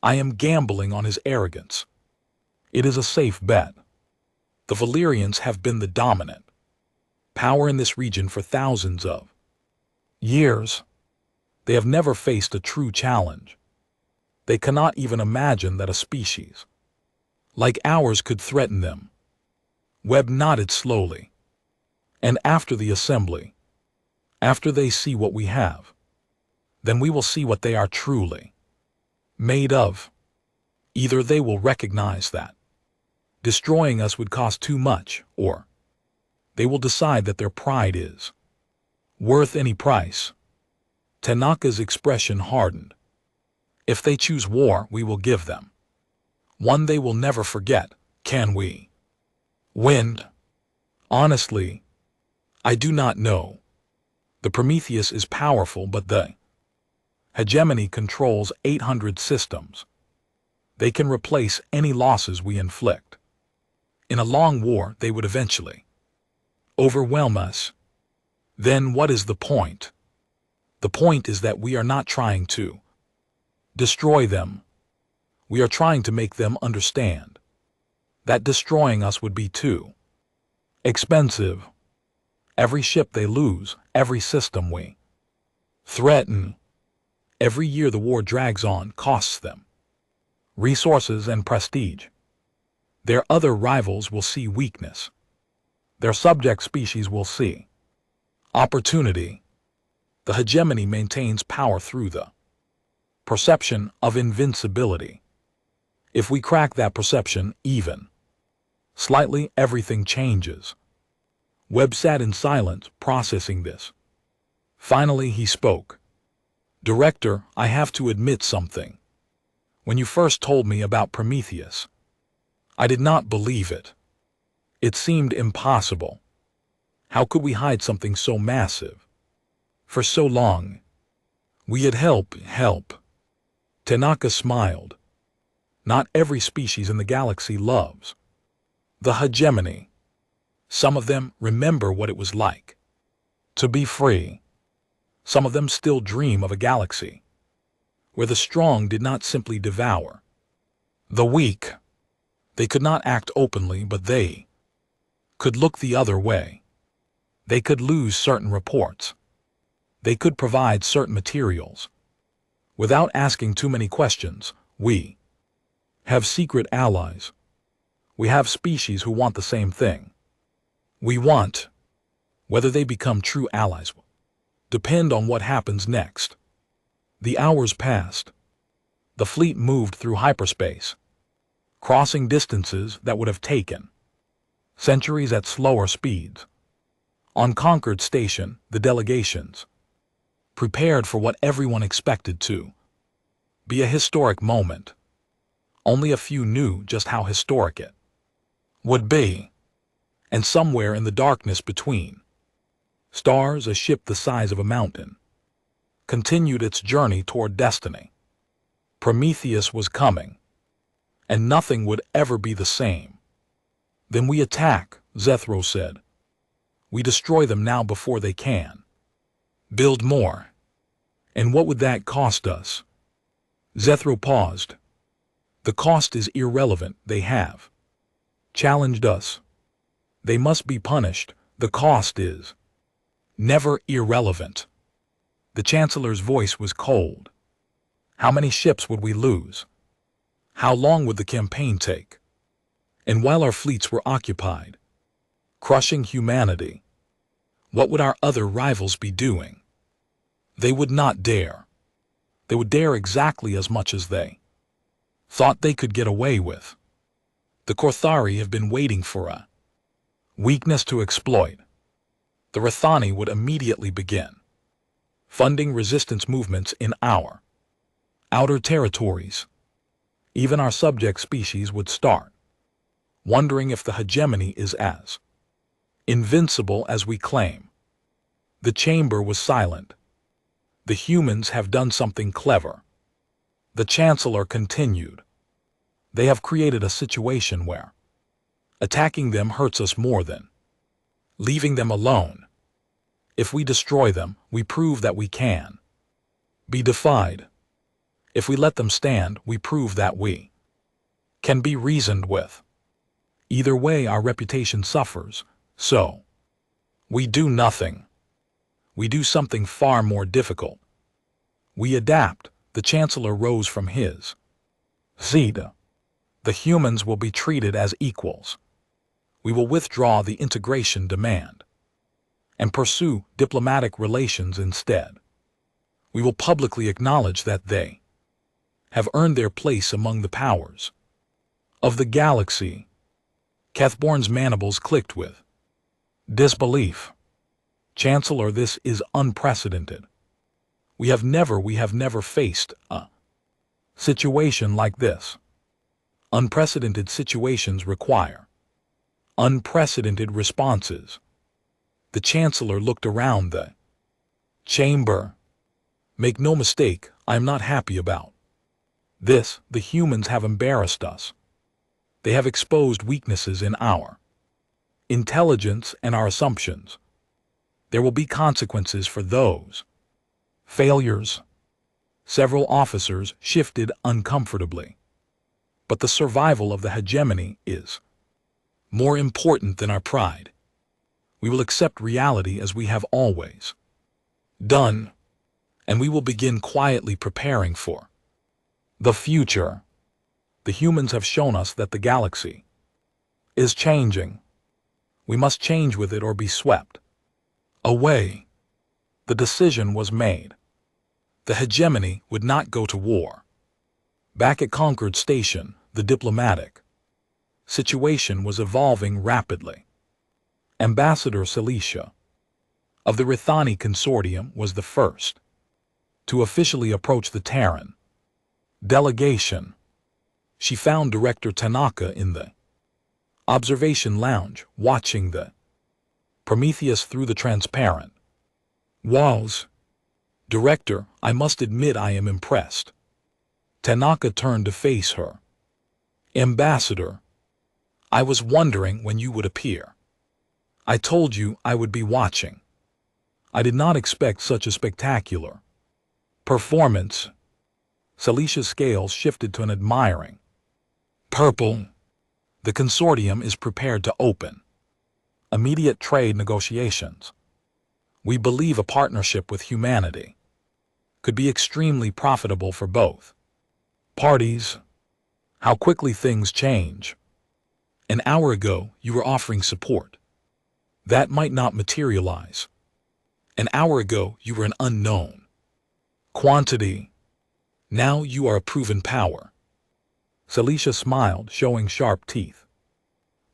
I am gambling on his arrogance. It is a safe bet. The Valerians have been the dominant power in this region for thousands of years. They have never faced a true challenge. They cannot even imagine that a species like ours could threaten them. Webb nodded slowly. And after the assembly, after they see what we have, then we will see what they are truly made of. Either they will recognize that destroying us would cost too much, or they will decide that their pride is worth any price. Tanaka's expression hardened. If they choose war, we will give them one they will never forget. Can we win? Honestly, I do not know. The Prometheus is powerful, but the hegemony controls 800 systems. They can replace any losses we inflict. In a long war, they would eventually overwhelm us. Then what is the point? The point is that we are not trying to destroy them. We are trying to make them understand that destroying us would be too expensive. Every ship they lose, every system we threaten, every year the war drags on costs them resources and prestige. Their other rivals will see weakness. Their subject species will see opportunity. The hegemony maintains power through the perception of invincibility. If we crack that perception even slightly, everything changes. Webb sat in silence, processing this. Finally, he spoke. Director, I have to admit something. When you first told me about Prometheus, I did not believe it. It seemed impossible. How could we hide something so massive for so long? We had help. Tanaka smiled. Not every species in the galaxy loves the hegemony. Some of them remember what it was like to be free. Some of them still dream of a galaxy where the strong did not simply devour the weak. They could not act openly, but they could look the other way. They could lose certain reports. They could provide certain materials. Without asking too many questions, we have secret allies. We have species who want the same thing. We want. Whether they become true allies will depend on what happens next. The hours passed. The fleet moved through hyperspace, crossing distances that would have taken centuries at slower speeds. On Concord Station, the delegations prepared for what everyone expected to be a historic moment. Only a few knew just how historic it would be. And somewhere in the darkness between stars, a ship the size of a mountain continued its journey toward destiny. Prometheus was coming, and nothing would ever be the same. Then we attack, Zethro said. We destroy them now before they can build more. And what would that cost us? Zethro paused. The cost is irrelevant. They have challenged us. They must be punished. The cost is never irrelevant. The Chancellor's voice was cold. How many ships would we lose? How long would the campaign take? And while our fleets were occupied, crushing humanity, what would our other rivals be doing? They would not dare. They would dare exactly as much as they thought they could get away with. The Korthari have been waiting for a weakness to exploit. The Rathani would immediately begin funding resistance movements in our outer territories. Even our subject species would start wondering if the hegemony is as invincible as we claim. The chamber was silent. The humans have done something clever. The Chancellor continued. They have created a situation where attacking them hurts us more than leaving them alone. If we destroy them, we prove that we can be defied. If we let them stand, we prove that we can be reasoned with. Either way, our reputation suffers, so we do nothing. We do something far more difficult. We adapt. The Chancellor rose from his seat. The humans will be treated as equals. We will withdraw the integration demand and pursue diplomatic relations instead. We will publicly acknowledge that they have earned their place among the powers of the galaxy. Kethborn's mandibles clicked with disbelief. Chancellor, this is unprecedented. We have never faced a situation like this. Unprecedented situations require unprecedented responses. The Chancellor looked around the chamber. Make no mistake, I am not happy about this. The humans have embarrassed us. They have exposed weaknesses in our intelligence and our assumptions. There will be consequences for those failures. Several officers shifted uncomfortably. But the survival of the hegemony is more important than our pride. We will accept reality as we have always done, and we will begin quietly preparing for the future. The humans have shown us that the galaxy is changing. We must change with it or be swept away. The decision was made. The hegemony would not go to war. Back at Concord Station, the diplomatic situation was evolving rapidly. Ambassador Celicia of the Rithani Consortium was the first to officially approach the Terran delegation. She found Director Tanaka in the observation lounge, watching the Prometheus through the transparent walls. Director, I must admit I am impressed. Tanaka turned to face her. Ambassador, I was wondering when you would appear. I told you I would be watching. I did not expect such a spectacular performance. Celicia's scales shifted to an admiring purple. The consortium is prepared to open immediate trade negotiations. We believe a partnership with humanity could be extremely profitable for both parties. How quickly things change. An hour ago, you were offering support. That might not materialize. An hour ago, you were an unknown quantity. Now you are a proven power. Celicia smiled, showing sharp teeth.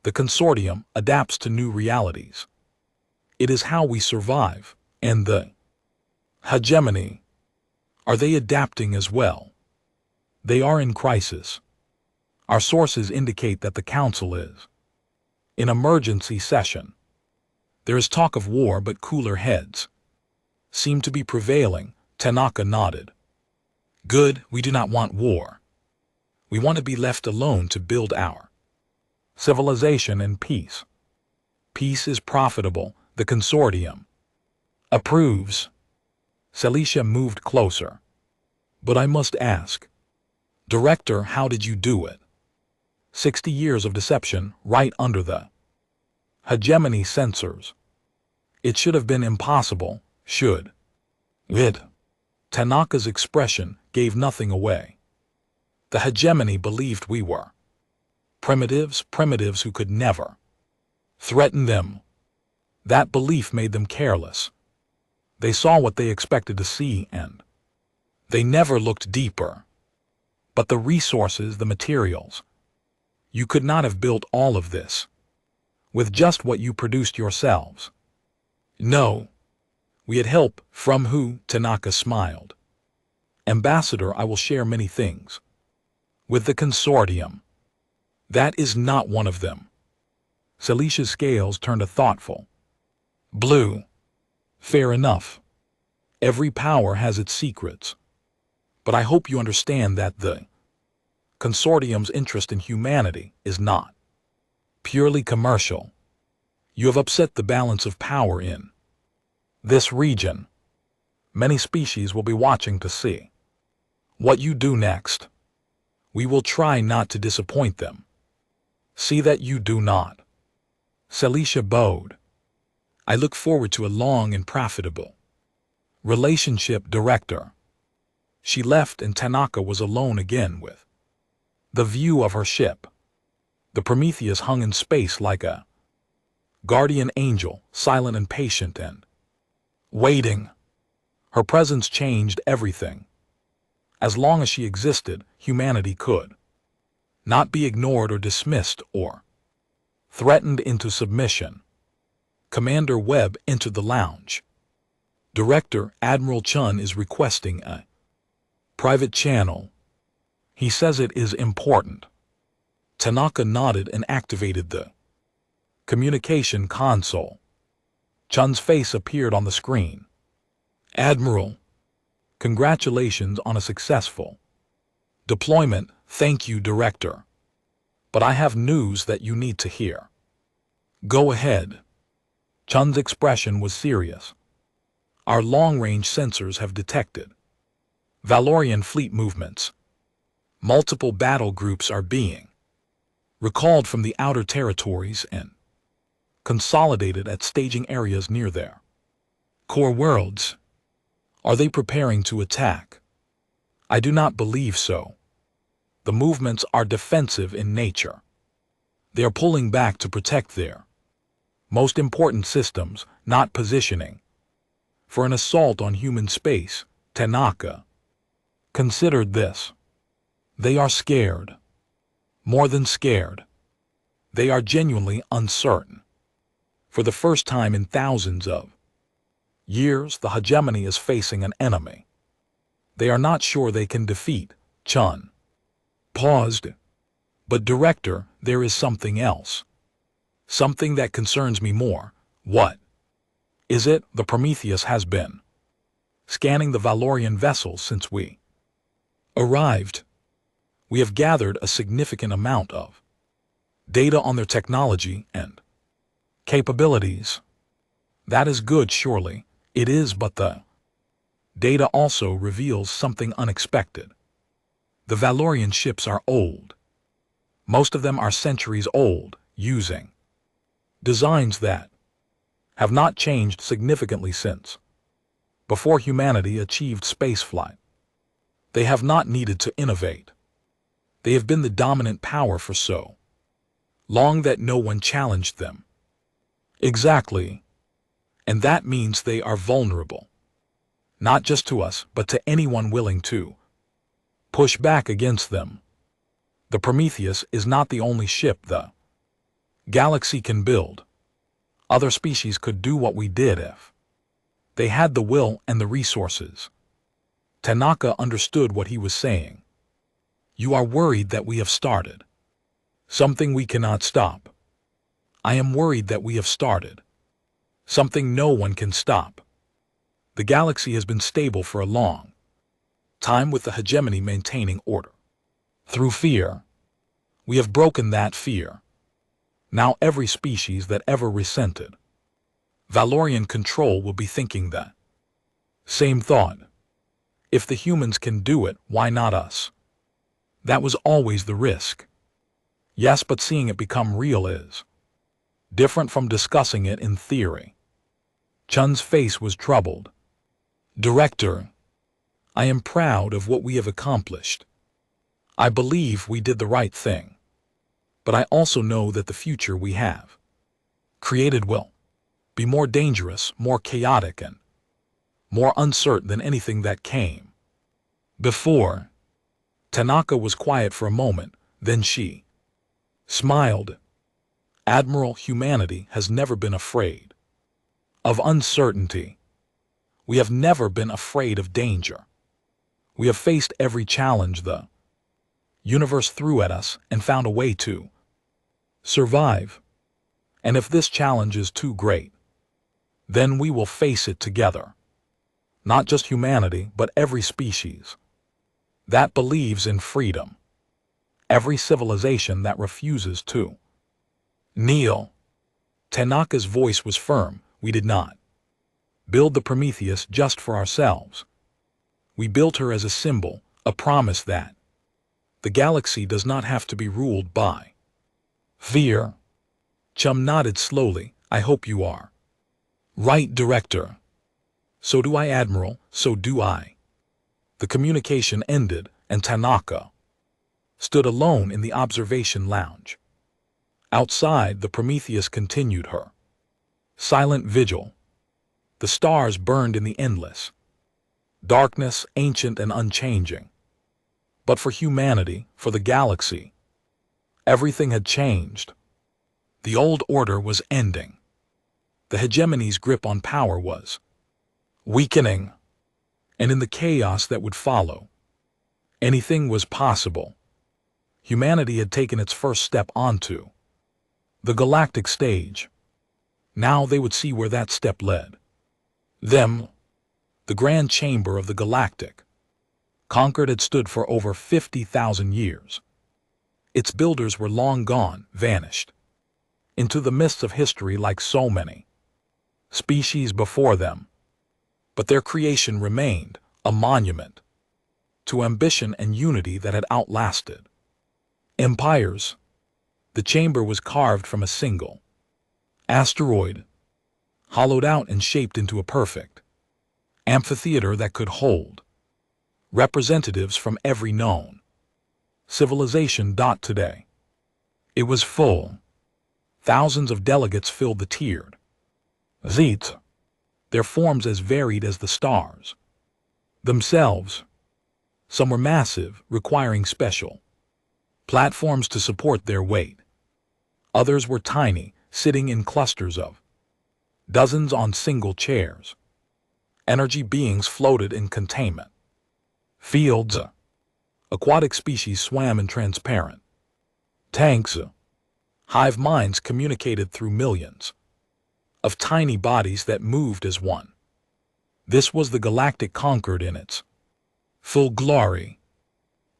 The consortium adapts to new realities. It is how we survive. And the hegemony, are they adapting as well? They are in crisis. Our sources indicate that the Council is in emergency session. There is talk of war, but cooler heads seem to be prevailing. Tanaka nodded. Good, we do not want war. We want to be left alone to build our civilization and peace. Peace is profitable. The consortium approves. Celicia moved closer. But I must ask, Director, how did you do it? 60 years of deception right under the hegemony censors. It should have been impossible, should it? Tanaka's expression gave nothing away. The hegemony believed we were primitives who could never threaten them. That belief made them careless. They saw what they expected to see, and they never looked deeper. But the resources, the materials, you could not have built all of this with just what you produced yourselves. No. We had help. From who? Tanaka smiled. Ambassador, I will share many things with the consortium. That is not one of them. Celicia's scales turned a thoughtful blue. Fair enough. Every power has its secrets. But I hope you understand that the consortium's interest in humanity is not purely commercial. You have upset the balance of power in this region. Many species will be watching to see what you do next. We will try not to disappoint them. See that you do not. Celicia bowed. I look forward to a long and profitable relationship, Director. She left and Tanaka was alone again with the view of her ship. The Prometheus hung in space like a guardian angel, silent and patient and waiting. Her presence changed everything. As long as she existed, humanity could not be ignored or dismissed or threatened into submission. Commander Webb entered the lounge. Director Admiral Chun is requesting a private channel. He says it is important. Tanaka nodded and activated the communication console. Chun's face appeared on the screen. Admiral, congratulations on a successful deployment. Thank you, Director. But I have news that you need to hear. Go ahead. Chun's expression was serious. Our long-range sensors have detected Valorian fleet movements. Multiple battle groups are being recalled from the outer territories and consolidated at staging areas near their core worlds. Are they preparing to attack? I do not believe so. The movements are defensive in nature. They are pulling back to protect their most important systems, not positioning for an assault on human space. Tanaka considered this. They are scared. More than scared. They are genuinely uncertain. For the first time in thousands of years, the hegemony is facing an enemy they are not sure they can defeat. Chun paused. But Director, there is something else. Something that concerns me more. What is it? The Prometheus has been scanning the Valorian vessels since we arrived. We have gathered a significant amount of data on their technology and capabilities. That is good, surely. It is, but the data also reveals something unexpected. The Valorian ships are old. Most of them are centuries old, using designs that have not changed significantly since before humanity achieved spaceflight. They have not needed to innovate. They have been the dominant power for so long that no one challenged them. Exactly. And that means they are vulnerable. Not just to us, but to anyone willing to push back against them. The Prometheus is not the only ship the galaxy can build. Other species could do what we did if they had the will and the resources. Tanaka understood what he was saying. You are worried that we have started something we cannot stop. I am worried that we have started something no one can stop. The galaxy has been stable for a long time with the hegemony maintaining order. Through fear, we have broken that fear. Now every species that ever resented Valorian control will be thinking that same thought. If the humans can do it, why not us? That was always the risk. Yes, but seeing it become real is different from discussing it in theory. Chun's face was troubled. Director, I am proud of what we have accomplished. I believe we did the right thing. But I also know that the future we have created will be more dangerous, more chaotic, and more uncertain than anything that came before. Tanaka was quiet for a moment, then she smiled. Admiral, humanity has never been afraid of uncertainty. We have never been afraid of danger. We have faced every challenge the universe threw at us and found a way to survive. And if this challenge is too great, then we will face it together. Not just humanity, but every species that believes in freedom. Every civilization that refuses to kneel. Tanaka's voice was firm. We did not build the Prometheus just for ourselves. We built her as a symbol, a promise that the galaxy does not have to be ruled by fear. Chum nodded slowly. I hope you are right, Director. So do I, Admiral, so do I. The communication ended, and Tanaka stood alone in the observation lounge. Outside, the Prometheus continued her silent vigil. The stars burned in the endless darkness, ancient and unchanging. But for humanity, for the galaxy, everything had changed. The old order was ending. The hegemony's grip on power was weakening. And in the chaos that would follow, anything was possible. Humanity had taken its first step onto the galactic stage. Now they would see where that step led them. The grand chamber of the galactic, conquered, had stood for over 50,000 years. Its builders were long gone, vanished into the mists of history like so many species before them. But their creation remained a monument to ambition and unity that had outlasted empires. The chamber was carved from a single asteroid, hollowed out and shaped into a perfect amphitheater that could hold representatives from every known civilization. Today, it was full. Thousands of delegates filled the tiered seats, their forms as varied as the stars themselves. Some were massive, requiring special platforms to support their weight. Others were tiny, sitting in clusters of dozens on single chairs. Energy beings floated in containment fields. Aquatic species swam in transparent tanks. Hive minds communicated through millions of tiny bodies that moved as one. This was the galactic conquered in its full glory.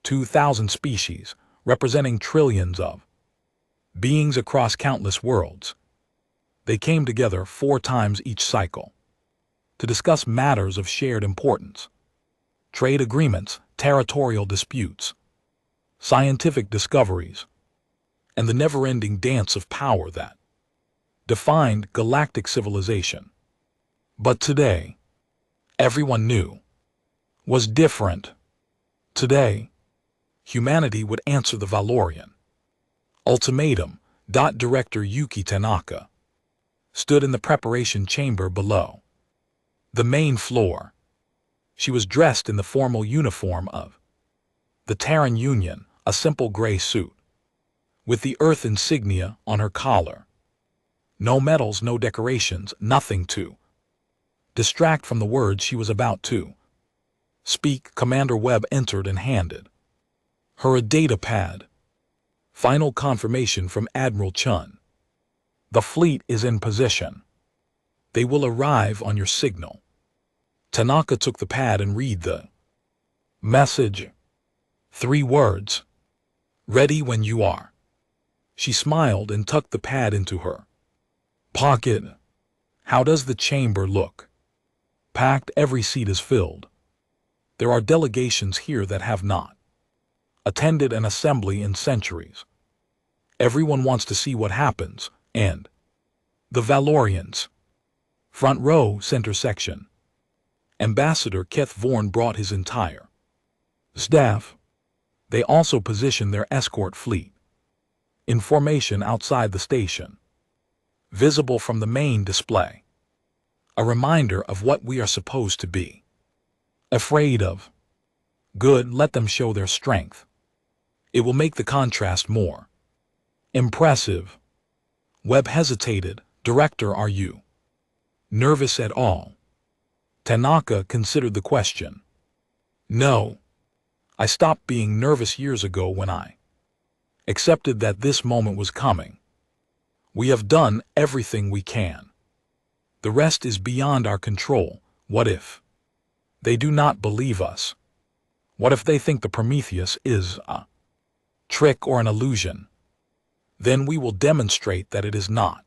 2,000 species, representing trillions of beings across countless worlds. They came together 4 times each cycle to discuss matters of shared importance: trade agreements, territorial disputes, scientific discoveries, and the never-ending dance of power that defined galactic civilization. But today, everyone knew, was different. Today, humanity would answer the Valorian ultimatum. Director Yuki Tanaka stood in the preparation chamber below the main floor. She was dressed in the formal uniform of the Terran Union, a simple gray suit with the Earth insignia on her collar. No medals, no decorations, nothing to distract from the words she was about to speak. Commander Webb entered and handed her a data pad. Final confirmation from Admiral Chun. The fleet is in position. They will arrive on your signal. Tanaka took the pad and read the message. 3 words. Ready when you are. She smiled and tucked the pad into her pocket. How does the chamber look? Packed. Every seat is filled. There are delegations here that have not attended an assembly in centuries. Everyone wants to see what happens, and the Valorians. Front row, center section. Ambassador Keth Vorn brought his entire staff. They also positioned their escort fleet in formation outside the station, visible from the main display. A reminder of what we are supposed to be afraid of. Good, let them show their strength. It will make the contrast more impressive. Webb hesitated. Director, are you nervous at all? Tanaka considered the question. No. I stopped being nervous years ago when I accepted that this moment was coming. We have done everything we can. The rest is beyond our control. What if they do not believe us? What if they think the Prometheus is a trick or an illusion? Then we will demonstrate that it is not.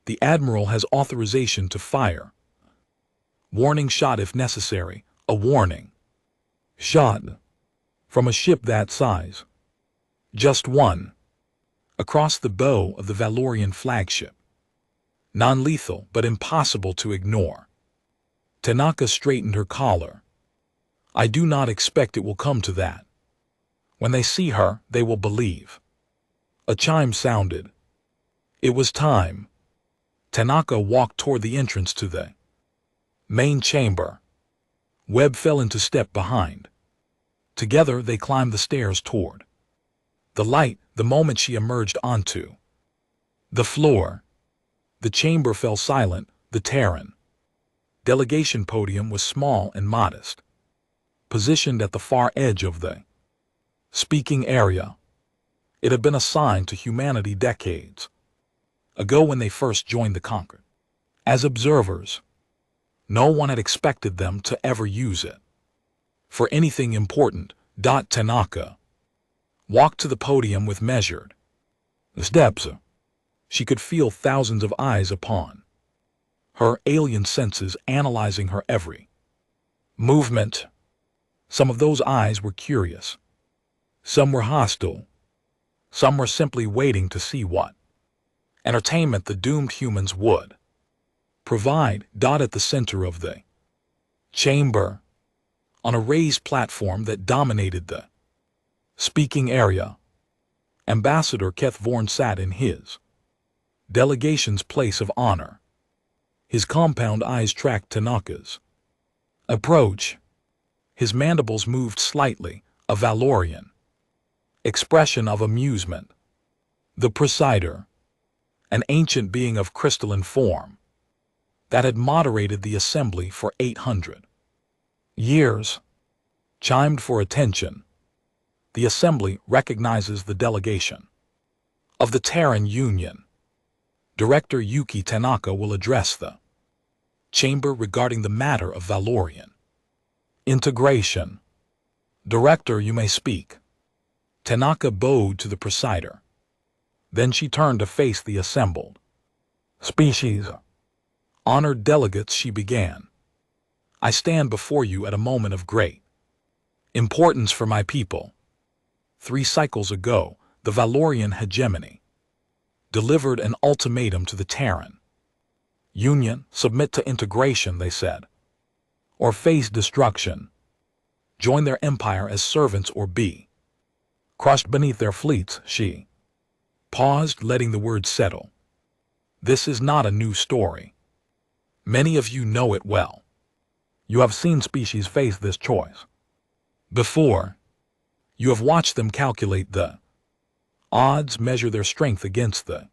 The Admiral has authorization to fire. Warning shot if necessary. A warning shot from a ship that size. Just one. Across the bow of the Valorian flagship. Non-lethal but impossible to ignore. Tanaka straightened her collar. I do not expect it will come to that. When they see her, they will believe. A chime sounded. It was time. Tanaka walked toward the entrance to the main chamber. Webb fell into step behind. Together they climbed the stairs toward the light the moment she emerged onto the floor. The chamber fell silent. The Terran delegation podium was small and modest, positioned at the far edge of the speaking area. It had been assigned to humanity decades ago when they first joined the Conquered. As observers, no one had expected them to ever use it for anything important. Tanaka walked to the podium with measured steps. She could feel thousands of eyes upon her, alien senses analyzing her every movement. Some of those eyes were curious. Some were hostile. Some were simply waiting to see what entertainment the doomed humans would provide. At the center of the chamber, on a raised platform that dominated the speaking area, Ambassador Keth Vorn sat in his delegation's place of honor. His compound eyes tracked Tanaka's approach. His mandibles moved slightly, a Valorian expression of amusement. The presider, an ancient being of crystalline form that had moderated the assembly for 800 years, chimed for attention. The assembly recognizes the delegation of the Terran Union. Director Yuki Tanaka will address the chamber regarding the matter of Valorian integration. Director, you may speak. Tanaka bowed to the presider. Then she turned to face the assembled species. Honored delegates, she began. I stand before you at a moment of great importance for my people. 3 cycles ago, the Valorian hegemony delivered an ultimatum to the Terran Union: submit to integration, they said, or face destruction. Join their empire as servants or be crushed beneath their fleets. She paused, letting the words settle. This is not a new story. Many of you know it well. You have seen species face this choice before. You have watched them calculate the odds, measure their strength against the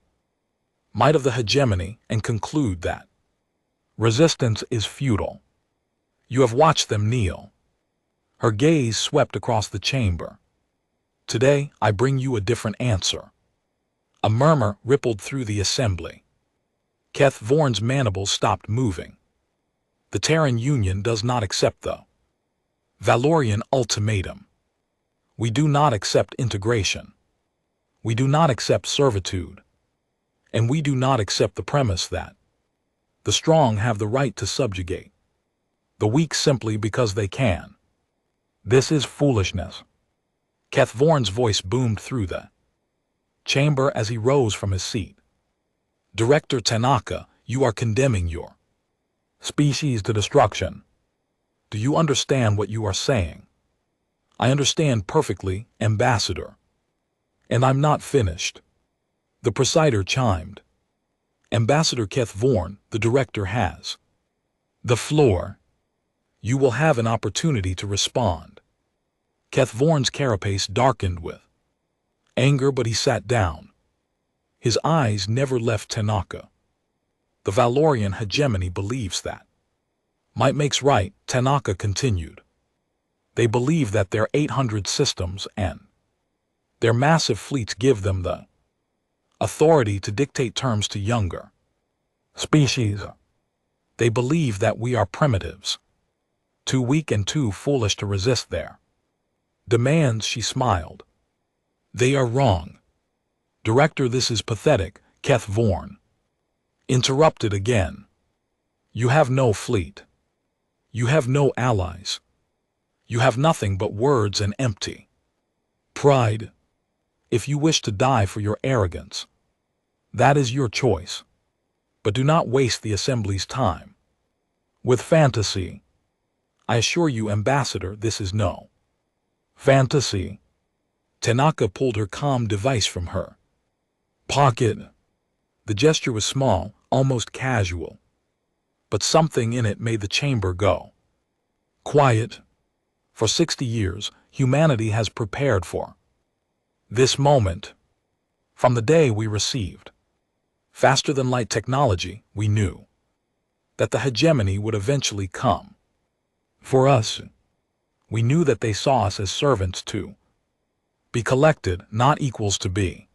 might of the hegemony, and conclude that resistance is futile. You have watched them kneel. Her gaze swept across the chamber. Today, I bring you a different answer. A murmur rippled through the assembly. Keth Vorn's mandibles stopped moving. The Terran Union does not accept the Valorian ultimatum. We do not accept integration. We do not accept servitude. And we do not accept the premise that the strong have the right to subjugate the weak simply because they can. This is foolishness. Keth Vorn's voice boomed through the chamber as he rose from his seat. Director Tanaka, you are condemning your species to destruction. Do you understand what you are saying? I understand perfectly, Ambassador. And I'm not finished. The presider chimed. Ambassador Keth Vorn, the director has the floor. You will have an opportunity to respond. Keth Vorn's carapace darkened with anger, but he sat down. His eyes never left Tanaka. The Valorian hegemony believes that might makes right, Tanaka continued. They believe that their 800 systems and their massive fleets give them the authority to dictate terms to younger species. They believe that we are primitives, too weak and too foolish to resist their demands. She smiled. They are wrong. Director, this is pathetic. Keth Vorn interrupted again. You have no fleet. You have no allies. You have nothing but words and empty pride. If you wish to die for your arrogance, that is your choice. But do not waste the assembly's time with fantasy. I assure you, Ambassador, this is no fantasy. Tanaka pulled her comm device from her pocket. The gesture was small, almost casual, but something in it made the chamber go quiet. For 60 years, humanity has prepared for this moment. From the day we received faster-than-light technology, we knew that the hegemony would eventually come. For us, we knew that they saw us as servants to be collected, not equals to be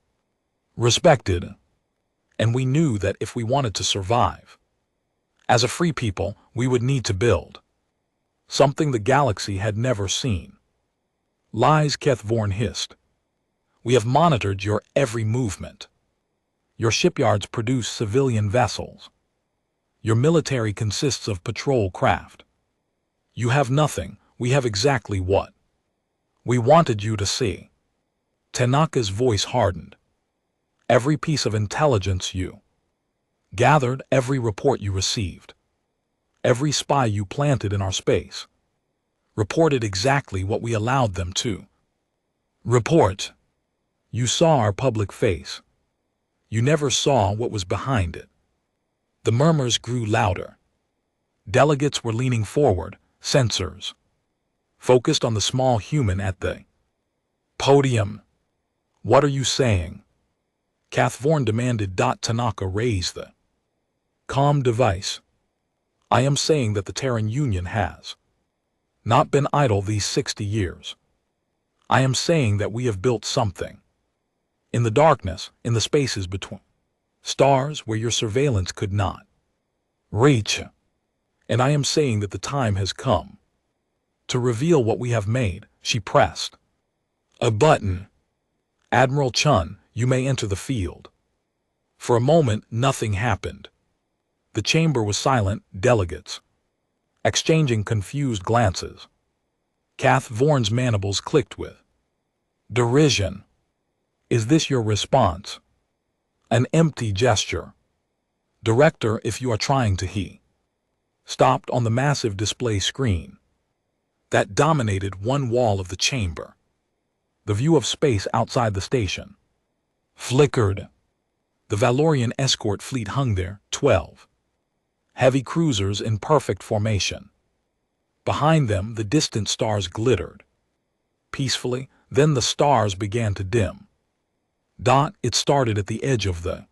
respected. And we knew that if we wanted to survive as a free people, we would need to build something the galaxy had never seen. Lies, Keth Vorn hissed. We have monitored your every movement. Your shipyards produce civilian vessels. Your military consists of patrol craft. You have nothing. We have exactly what we wanted you to see. Tanaka's voice hardened. Every piece of intelligence you gathered, every report you received, every spy you planted in our space, reported exactly what we allowed them to report. You saw our public face. You never saw what was behind it. The murmurs grew louder. Delegates were leaning forward, sensors focused on the small human at the podium. What are you saying? Kath Vorn demanded. Tanaka raised the comm device. I am saying that the Terran Union has not been idle these 60 years. I am saying that we have built something in the darkness, in the spaces between stars where your surveillance could not reach. And I am saying that the time has come to reveal what we have made. She pressed a button. Admiral Chun, you may enter the field. For a moment, nothing happened. The chamber was silent, delegates exchanging confused glances. Kath Vorn's mandibles clicked with derision. Is this your response? An empty gesture. Director, if you are trying to he stopped on the massive display screen that dominated one wall of the chamber. The view of space outside the station flickered. The Valorian escort fleet hung there, 12 heavy cruisers in perfect formation. Behind them, the distant stars glittered peacefully. Then the stars began to dim. It started at the edge of the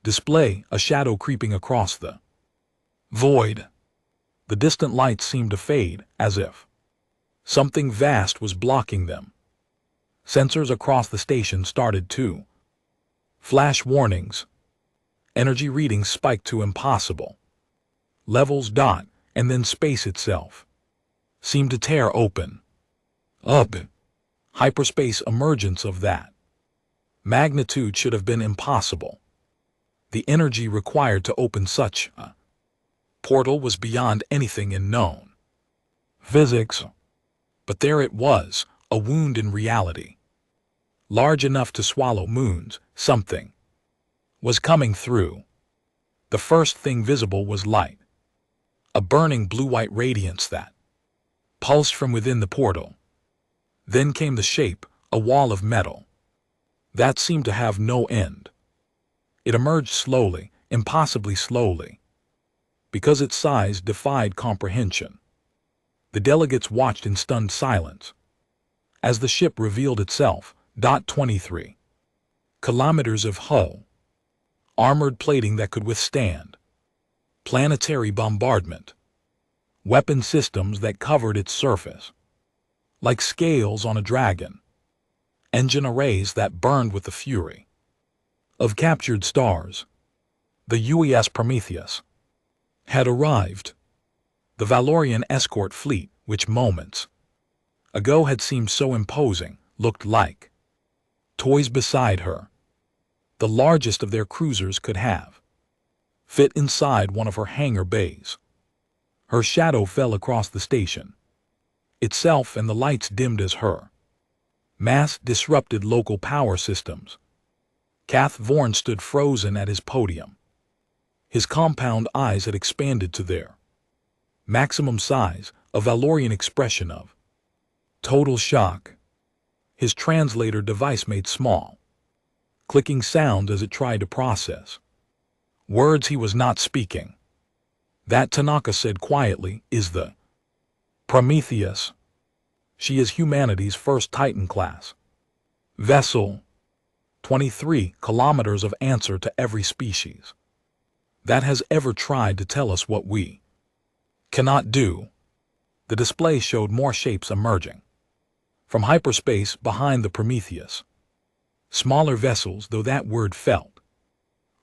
display, a shadow creeping across the void. The distant lights seemed to fade, as if something vast was blocking them. Sensors across the station started to flash warnings. Energy readings spiked to impossible levels. And then space itself seemed to tear open. Up. Hyperspace emergence of that magnitude should have been impossible. The energy required to open such a portal was beyond anything in known physics. But there it was, a wound in reality. Large enough to swallow moons. Something was coming through. The first thing visible was light. A burning blue-white radiance that pulsed from within the portal. Then came the shape, a wall of metal that seemed to have no end. It emerged slowly, impossibly slowly, because its size defied comprehension. The delegates watched in stunned silence as the ship revealed itself. 23 kilometers of hull, armored plating that could withstand planetary bombardment, weapon systems that covered its surface like scales on a dragon, engine arrays that burned with the fury of captured stars. The UES Prometheus had arrived. The Valorian escort fleet, which moments ago had seemed so imposing, looked like toys beside her. The largest of their cruisers could have fit inside one of her hangar bays. Her shadow fell across the station itself, and the lights dimmed as her mass disrupted local power systems. Kath Vorn stood frozen at his podium. His compound eyes had expanded to their maximum size, A Valorian expression of total shock. His translator device made small, clicking sound as it tried to process words he was not speaking. That, Tanaka said quietly, is the Prometheus. She is humanity's first Titan-class vessel. 23 kilometers of answer to every species that has ever tried to tell us what we cannot do. The display showed more shapes emerging from hyperspace behind the Prometheus. Smaller vessels, though that word felt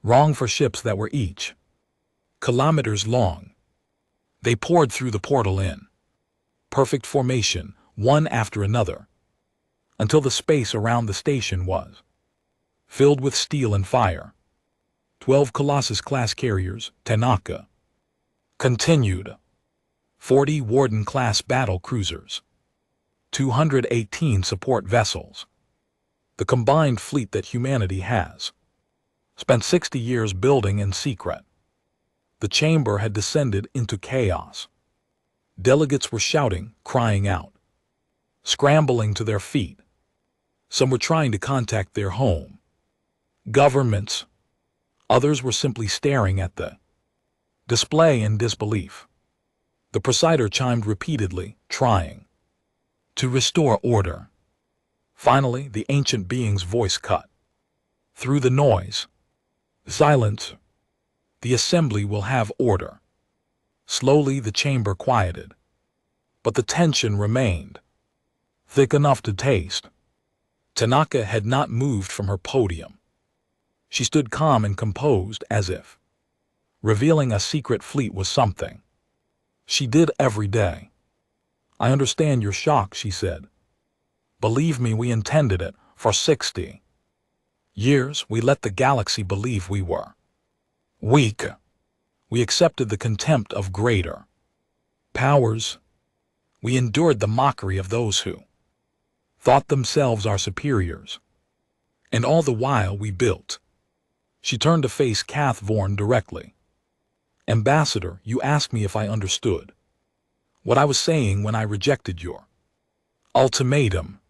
wrong for ships that were each kilometers long. They poured through the portal in perfect formation, one after another, until the space around the station was filled with steel and fire. 12 Colossus-class carriers, Tanaka continued. 40 Warden-class battle cruisers. 218 support vessels. The combined fleet that humanity has spent 60 years building in secret. The chamber had descended into chaos. Delegates were shouting, crying out, scrambling to their feet. Some were trying to contact their home governments. Others were simply staring at the display in disbelief. The presider chimed repeatedly, trying to restore order. Finally, the ancient being's voice cut through the noise. Silence. The assembly will have order. Slowly the chamber quieted, but the tension remained thick enough to taste. Tanaka had not moved from her podium. She stood calm and composed, as if revealing a secret fleet was something she did every day. I understand your shock, she said. Believe me, we intended it. For 60 years, we let the galaxy believe we were weak. We accepted the contempt of greater powers. We endured the mockery of those who thought themselves our superiors. And all the while we built. She turned to face Kath Vorn directly. Ambassador, you asked me if I understood what I was saying when I rejected your ultimatum.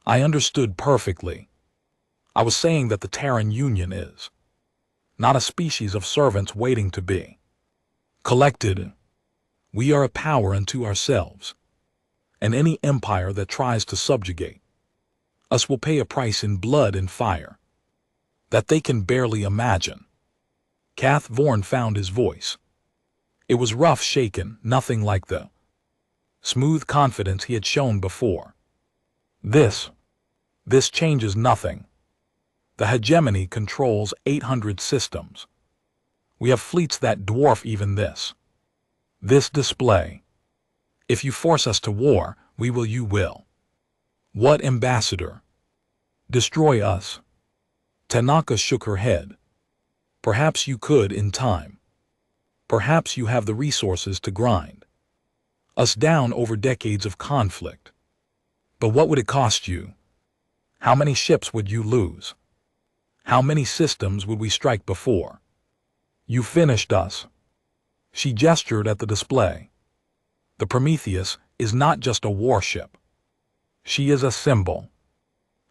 I understood perfectly. I was saying that the Terran Union is not a species of servants waiting to be collected. We are a power unto ourselves, and any empire that tries to subjugate us will pay a price in blood and fire that they can barely imagine. Kath Vorn found his voice. It was rough, shaken, nothing like the smooth confidence he had shown before. This changes nothing. The hegemony controls 800 systems. We have fleets that dwarf even this display. If you force us to war, we will. You will. What, ambassador? Destroy us? Tanaka shook her head. Perhaps you could in time. Perhaps you have the resources to grind us down over decades of conflict. But what would it cost you? How many ships would you lose? How many systems would we strike before you finished us? She gestured at the display. The Prometheus is not just a warship. She is a symbol.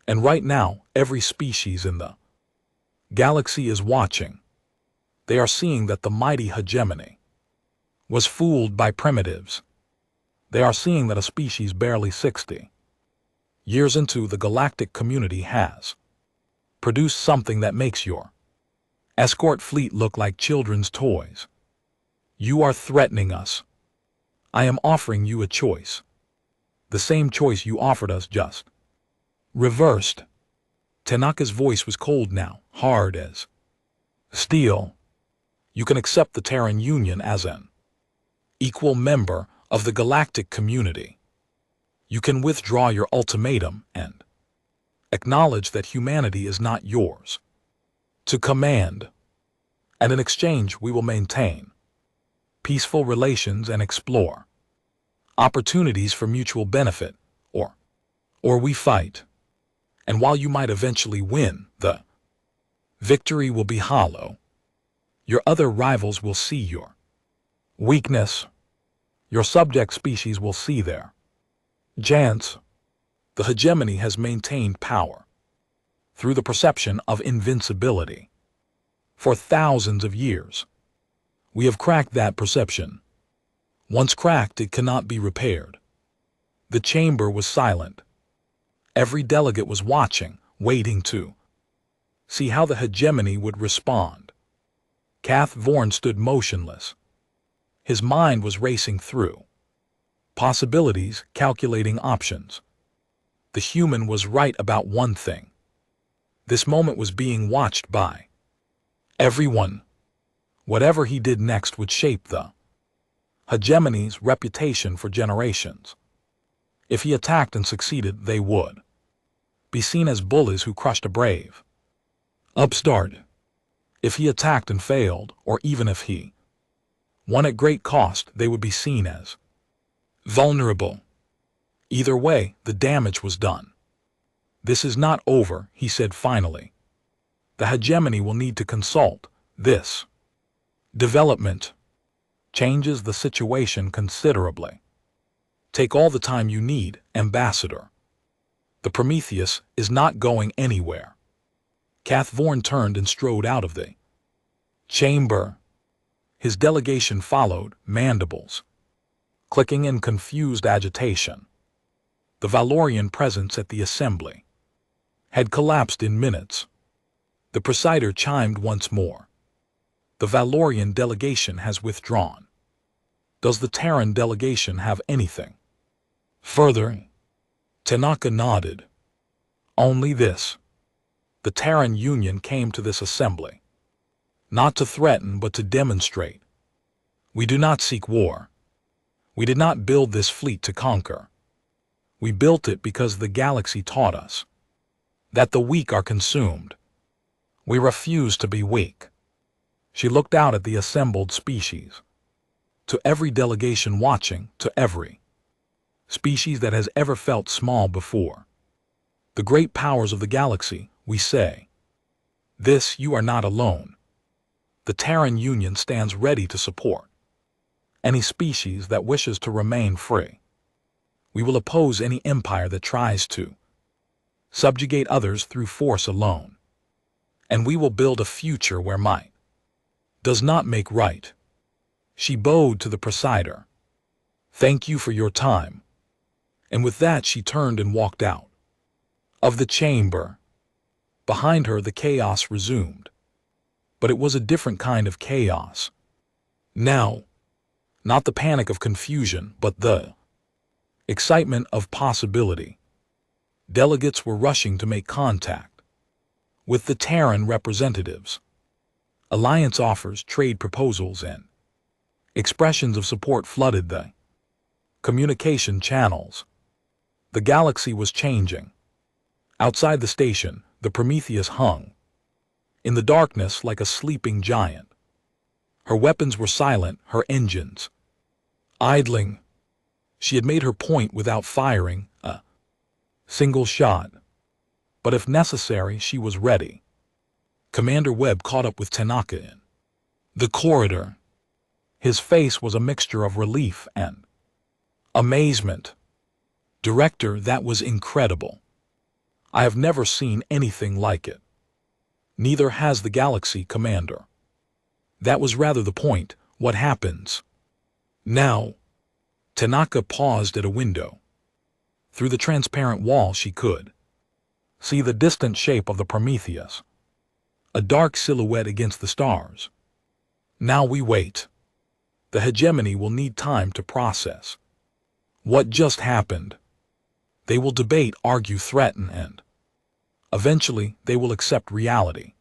And right now, every species in the galaxy is watching. They are seeing that the mighty hegemony was fooled by primitives. They are seeing that a species barely 60 years into the galactic community has produced something that makes your escort fleet look like children's toys. You are threatening us. I am offering you a choice. The same choice you offered us, just reversed. Tanaka's voice was cold now, hard as steel. You can accept the Terran Union as an equal member of the galactic community. You can withdraw your ultimatum and acknowledge that humanity is not yours to command. And in exchange, we will maintain peaceful relations and explore opportunities for mutual benefit, or we fight. And while you might eventually win, the victory will be hollow. Your other rivals will see your weakness. Your subject species will see there. Chance. The hegemony has maintained power through the perception of invincibility. For thousands of years, we have cracked that perception. Once cracked, it cannot be repaired. The chamber was silent. Every delegate was watching, waiting to see how the hegemony would respond. Kath Vorn stood motionless. His mind was racing through possibilities, calculating options. The human was right about one thing. This moment was being watched by everyone. Whatever he did next would shape the hegemony's reputation for generations. If he attacked and succeeded, they would be seen as bullies who crushed a brave upstart. If he attacked and failed, or even if he won at great cost, they would be seen as vulnerable. Either way, the damage was done. This is not over, he said finally. The hegemony will need to consult. This development changes the situation considerably. Take all the time you need, Ambassador. The Prometheus is not going anywhere. Kath Vorn turned and strode out of the chamber. His delegation followed, mandibles clicking in confused agitation. The Valorian presence at the assembly had collapsed in minutes. The presider chimed once more. The Valorian delegation has withdrawn. Does the Terran delegation have anything further? Tanaka nodded. Only this. The Terran Union came to this assembly not to threaten but to demonstrate. We do not seek war. We did not build this fleet to conquer. We built it because the galaxy taught us that the weak are consumed. We refuse to be weak. She looked out at the assembled species. To every delegation watching, to every species that has ever felt small before. The great powers of the galaxy, we say. This, you are not alone. The Terran Union stands ready to support any species that wishes to remain free. We will oppose any empire that tries to subjugate others through force alone. And we will build a future where might does not make right. She bowed to the presider. Thank you for your time. And with that she turned and walked out of the chamber. Behind her the chaos resumed. But it was a different kind of chaos. Now, not the panic of confusion, but the excitement of possibility. Delegates were rushing to make contact with the Terran representatives. Alliance offers, trade proposals, and expressions of support flooded the communication channels. The galaxy was changing. Outside the station, the Prometheus hung in the darkness like a sleeping giant. Her weapons were silent, her engines idling. She had made her point without firing a single shot. But if necessary, she was ready. Commander Webb caught up with Tanaka in the corridor. His face was a mixture of relief and amazement. Director, that was incredible. I have never seen anything like it. Neither has the galaxy, Commander. That was rather the point. What happens now? Tanaka paused at a window. Through the transparent wall she could see the distant shape of the Prometheus, a dark silhouette against the stars. Now we wait. The hegemony will need time to process what just happened. They will debate, argue, threaten, and eventually they will accept reality.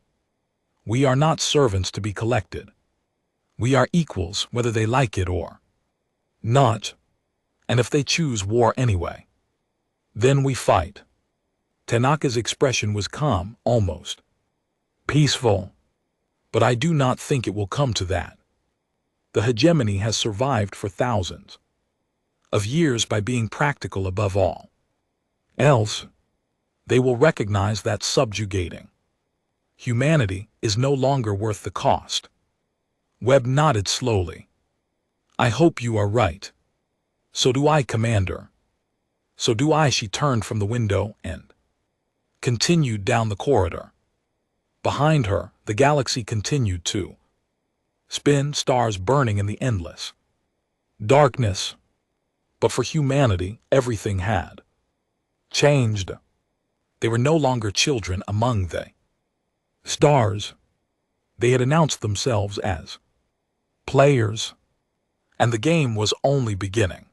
We are not servants to be collected. We are equals, whether they like it or not. And if they choose war anyway, then we fight. Tanaka's expression was calm, almost peaceful. But I do not think it will come to that. The hegemony has survived for thousands of years by being practical above all else. They will recognize that subjugating humanity is no longer worth the cost. Webb nodded slowly. I hope you are right. So do I, Commander. So do I. She turned from the window and continued down the corridor. Behind her, the galaxy continued to spin, stars burning in the endless darkness. But for humanity, everything had changed. They were no longer children among the stars. They had announced themselves as players, and the game was only beginning.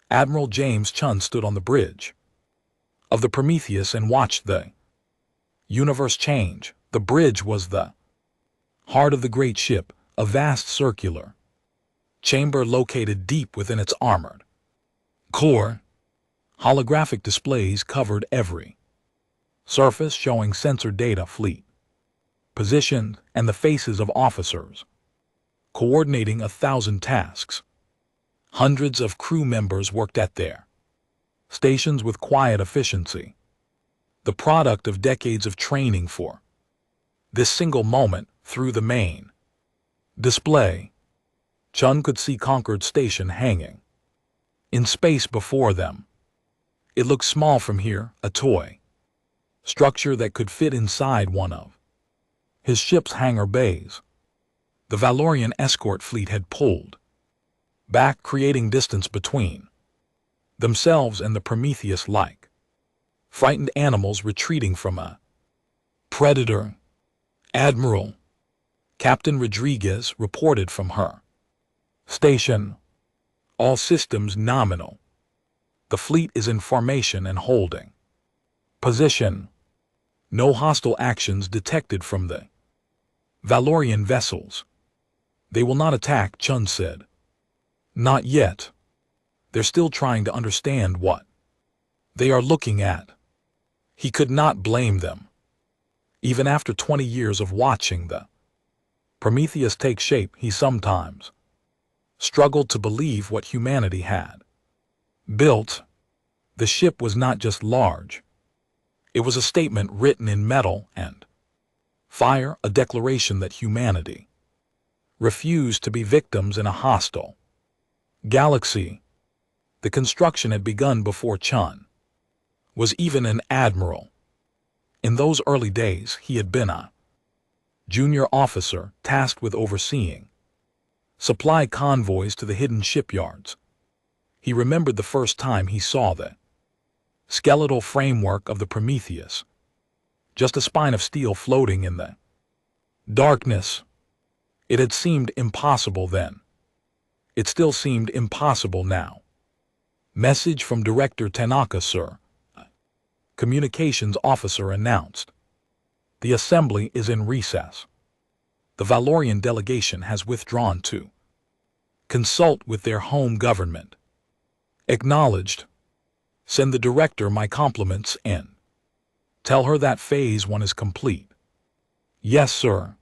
Admiral James Chun stood on the bridge of the Prometheus and watched the universe change. The bridge was the heart of the great ship, a vast circular chamber located deep within its armored core. Holographic displays covered every surface, showing sensor data, fleet position, and the faces of officers coordinating 1,000 tasks. Hundreds of crew members worked at their stations with quiet efficiency, the product of decades of training for this single moment. Through the main display, Chun could see Concord Station hanging in space before them. It looked small from here, a toy structure that could fit inside one of his ship's hangar bays. The Valorian escort fleet had pulled back, creating distance between themselves and the Prometheus, like frightened animals retreating from a predator. Admiral Captain Rodriguez reported from her station. All systems nominal. The fleet is in formation and holding position. No hostile actions detected from the Valorian vessels. They will not attack, Chun said. Not yet. They're still trying to understand what they are looking at. He could not blame them. Even after 20 years of watching the Prometheus take shape, he sometimes struggled to believe what humanity had built. The ship was not just large. It was a statement written in metal and fire, a declaration that humanity refused to be victims in a hostile galaxy. The construction had begun before Chun was even an admiral. In those early days, he had been a junior officer tasked with overseeing supply convoys to the hidden shipyards. He remembered the first time he saw the skeletal framework of the Prometheus, just a spine of steel floating in the darkness. It had seemed impossible then. It still seemed impossible now. Message from Director Tanaka, sir. Communications officer announced. The assembly is in recess. The Valorian delegation has withdrawn to consult with their home government. Acknowledged. Send the director my compliments and tell her that Phase 1 is complete. Yes, sir.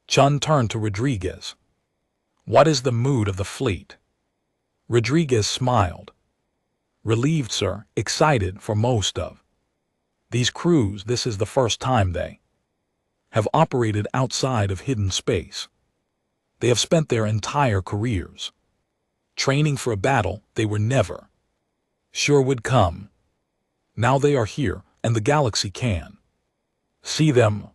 Chun turned to Rodriguez. What is the mood of the fleet? Rodriguez smiled. Relieved, sir, excited for most of these crews. This is the first time they have operated outside of hidden space. They have spent their entire careers training for a battle they were never sure would come. Now they are here, and the galaxy can see them,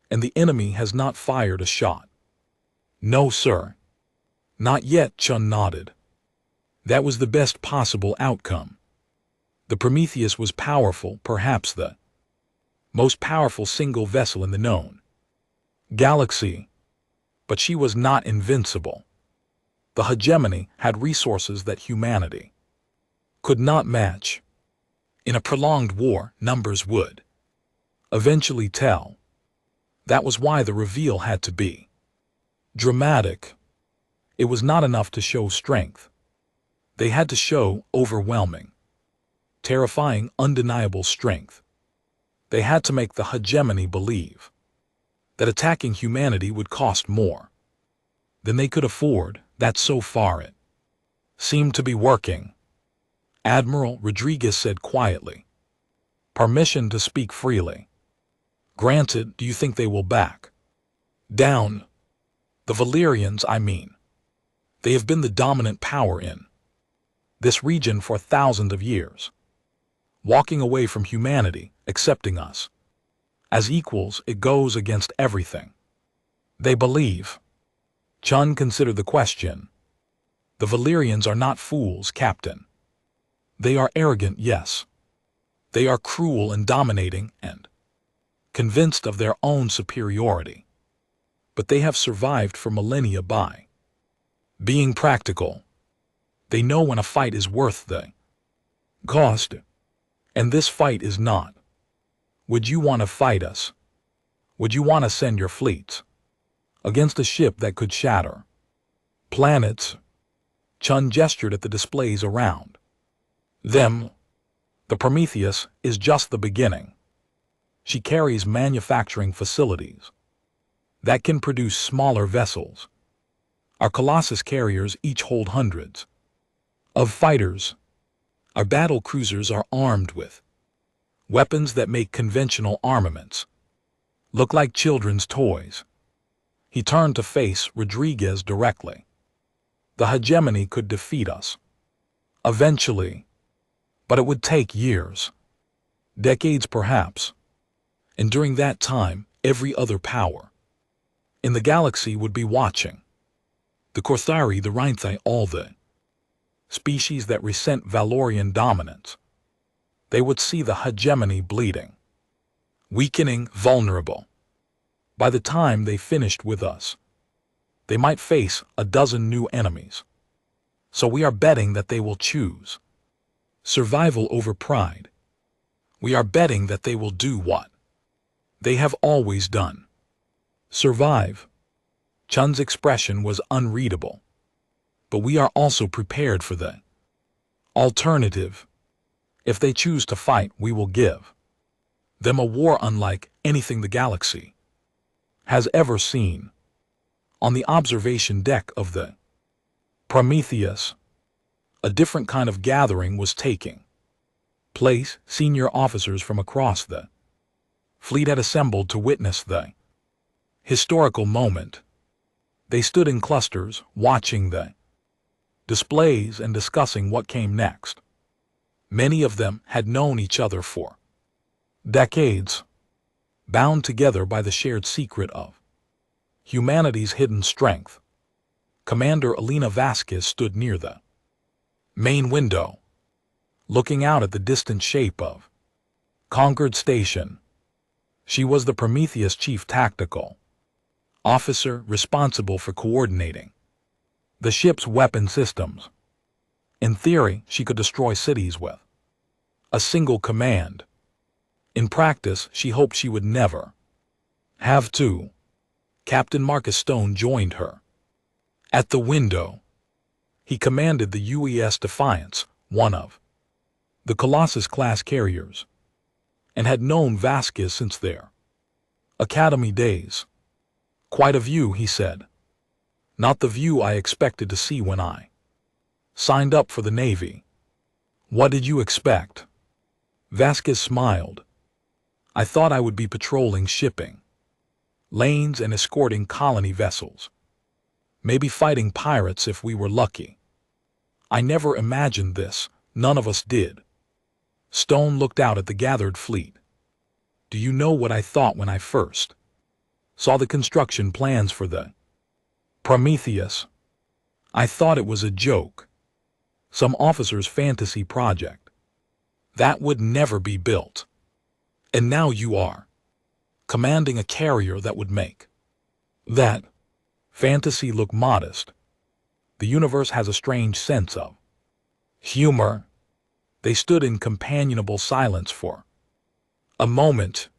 and the enemy has not fired a shot. No, sir. Not yet, Chun nodded. That was the best possible outcome. The Prometheus was powerful, perhaps the most powerful single vessel in the known galaxy. But she was not invincible. The hegemony had resources that humanity could not match. In a prolonged war, numbers would eventually tell. That was why the reveal had to be dramatic. It was not enough to show strength. They had to show overwhelming, terrifying, undeniable strength. They had to make the hegemony believe that attacking humanity would cost more than they could afford. That so far it seemed to be working. Admiral, Rodriguez said quietly. Permission to speak freely. Granted. Do you think they will back down? The Valerians, I mean. They have been the dominant power in this region for thousands of years, walking away from humanity, accepting us. As equals, it goes against everything they believe. Chun considered the question. The Valyrians are not fools, Captain. They are arrogant, yes. They are cruel and dominating and convinced of their own superiority. But they have survived for millennia by being practical. They know when a fight is worth the cost, and this fight is not. Would you want to fight us? Would you want to send your fleets against a ship that could shatter planets? Chun gestured at the displays around them. The Prometheus is just the beginning. She carries manufacturing facilities that can produce smaller vessels. Our Colossus carriers each hold hundreds of fighters. Our battle cruisers are armed with weapons that make conventional armaments look like children's toys. He turned to face Rodriguez directly. The hegemony could defeat us eventually, but it would take years, decades perhaps, and during that time every other power in the galaxy would be watching. The Korthari, the Rhinthi, all the species that resent Valorian dominance. They would see the hegemony bleeding, weakening, vulnerable. By the time they finished with us, they might face a dozen new enemies. So we are betting that they will choose survival over pride. We are betting that they will do what they have always done. Survive. Chun's expression was unreadable. But we are also prepared for the alternative. If they choose to fight, we will give them a war unlike anything the galaxy has ever seen. On the observation deck of the Prometheus, a different kind of gathering was taking place. Senior officers from across the fleet had assembled to witness the historical moment. They stood in clusters, watching the displays and discussing what came next. Many of them had known each other for decades, bound together by the shared secret of humanity's hidden strength. Commander Elena Vasquez stood near the main window, looking out at the distant shape of Concord Station. She was the Prometheus chief tactical officer responsible for coordinating the ship's weapon systems. In theory, she could destroy cities with a single command. In practice, she hoped she would never have to. Captain Marcus Stone joined her at the window. He commanded the UES Defiance, one of the Colossus-class carriers, and had known Vasquez since their academy days. Quite a view, he said. Not the view I expected to see when I signed up for the Navy. What did you expect? Vasquez smiled. I thought I would be patrolling shipping lanes and escorting colony vessels. Maybe fighting pirates if we were lucky. I never imagined this, none of us did. Stone looked out at the gathered fleet. Do you know what I thought when I first saw the construction plans for the Prometheus? I thought it was a joke. Some officer's fantasy project. That would never be built. And now you are commanding a carrier that would make that fantasy look modest. The universe has a strange sense of humor. They stood in companionable silence for a moment,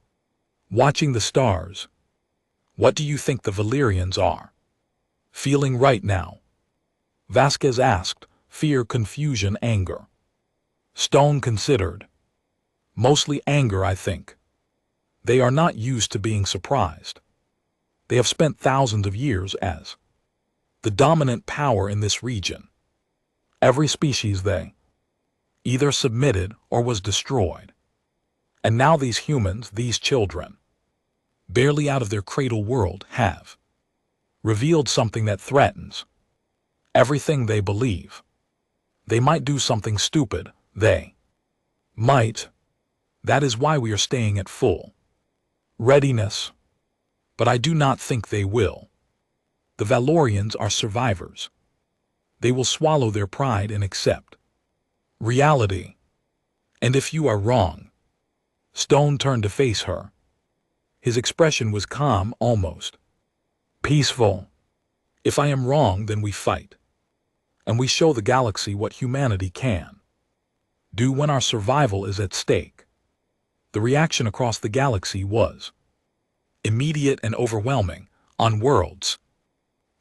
watching the stars. What do you think the Valyrians are feeling right now? Vasquez asked, fear, confusion, anger. Stone considered. Mostly anger, I think. They are not used to being surprised. They have spent thousands of years as the dominant power in this region. Every species they either submitted or was destroyed. And now these humans, these children, barely out of their cradle world, have revealed something that threatens everything they believe. They might do something stupid. They might. That is why we are staying at full readiness. But I do not think they will. The Valorians are survivors. They will swallow their pride and accept reality. And if you are wrong, Stone turned to face her. His expression was calm, almost peaceful. If I am wrong, then we fight. And we show the galaxy what humanity can do when our survival is at stake. The reaction across the galaxy was immediate and overwhelming. On worlds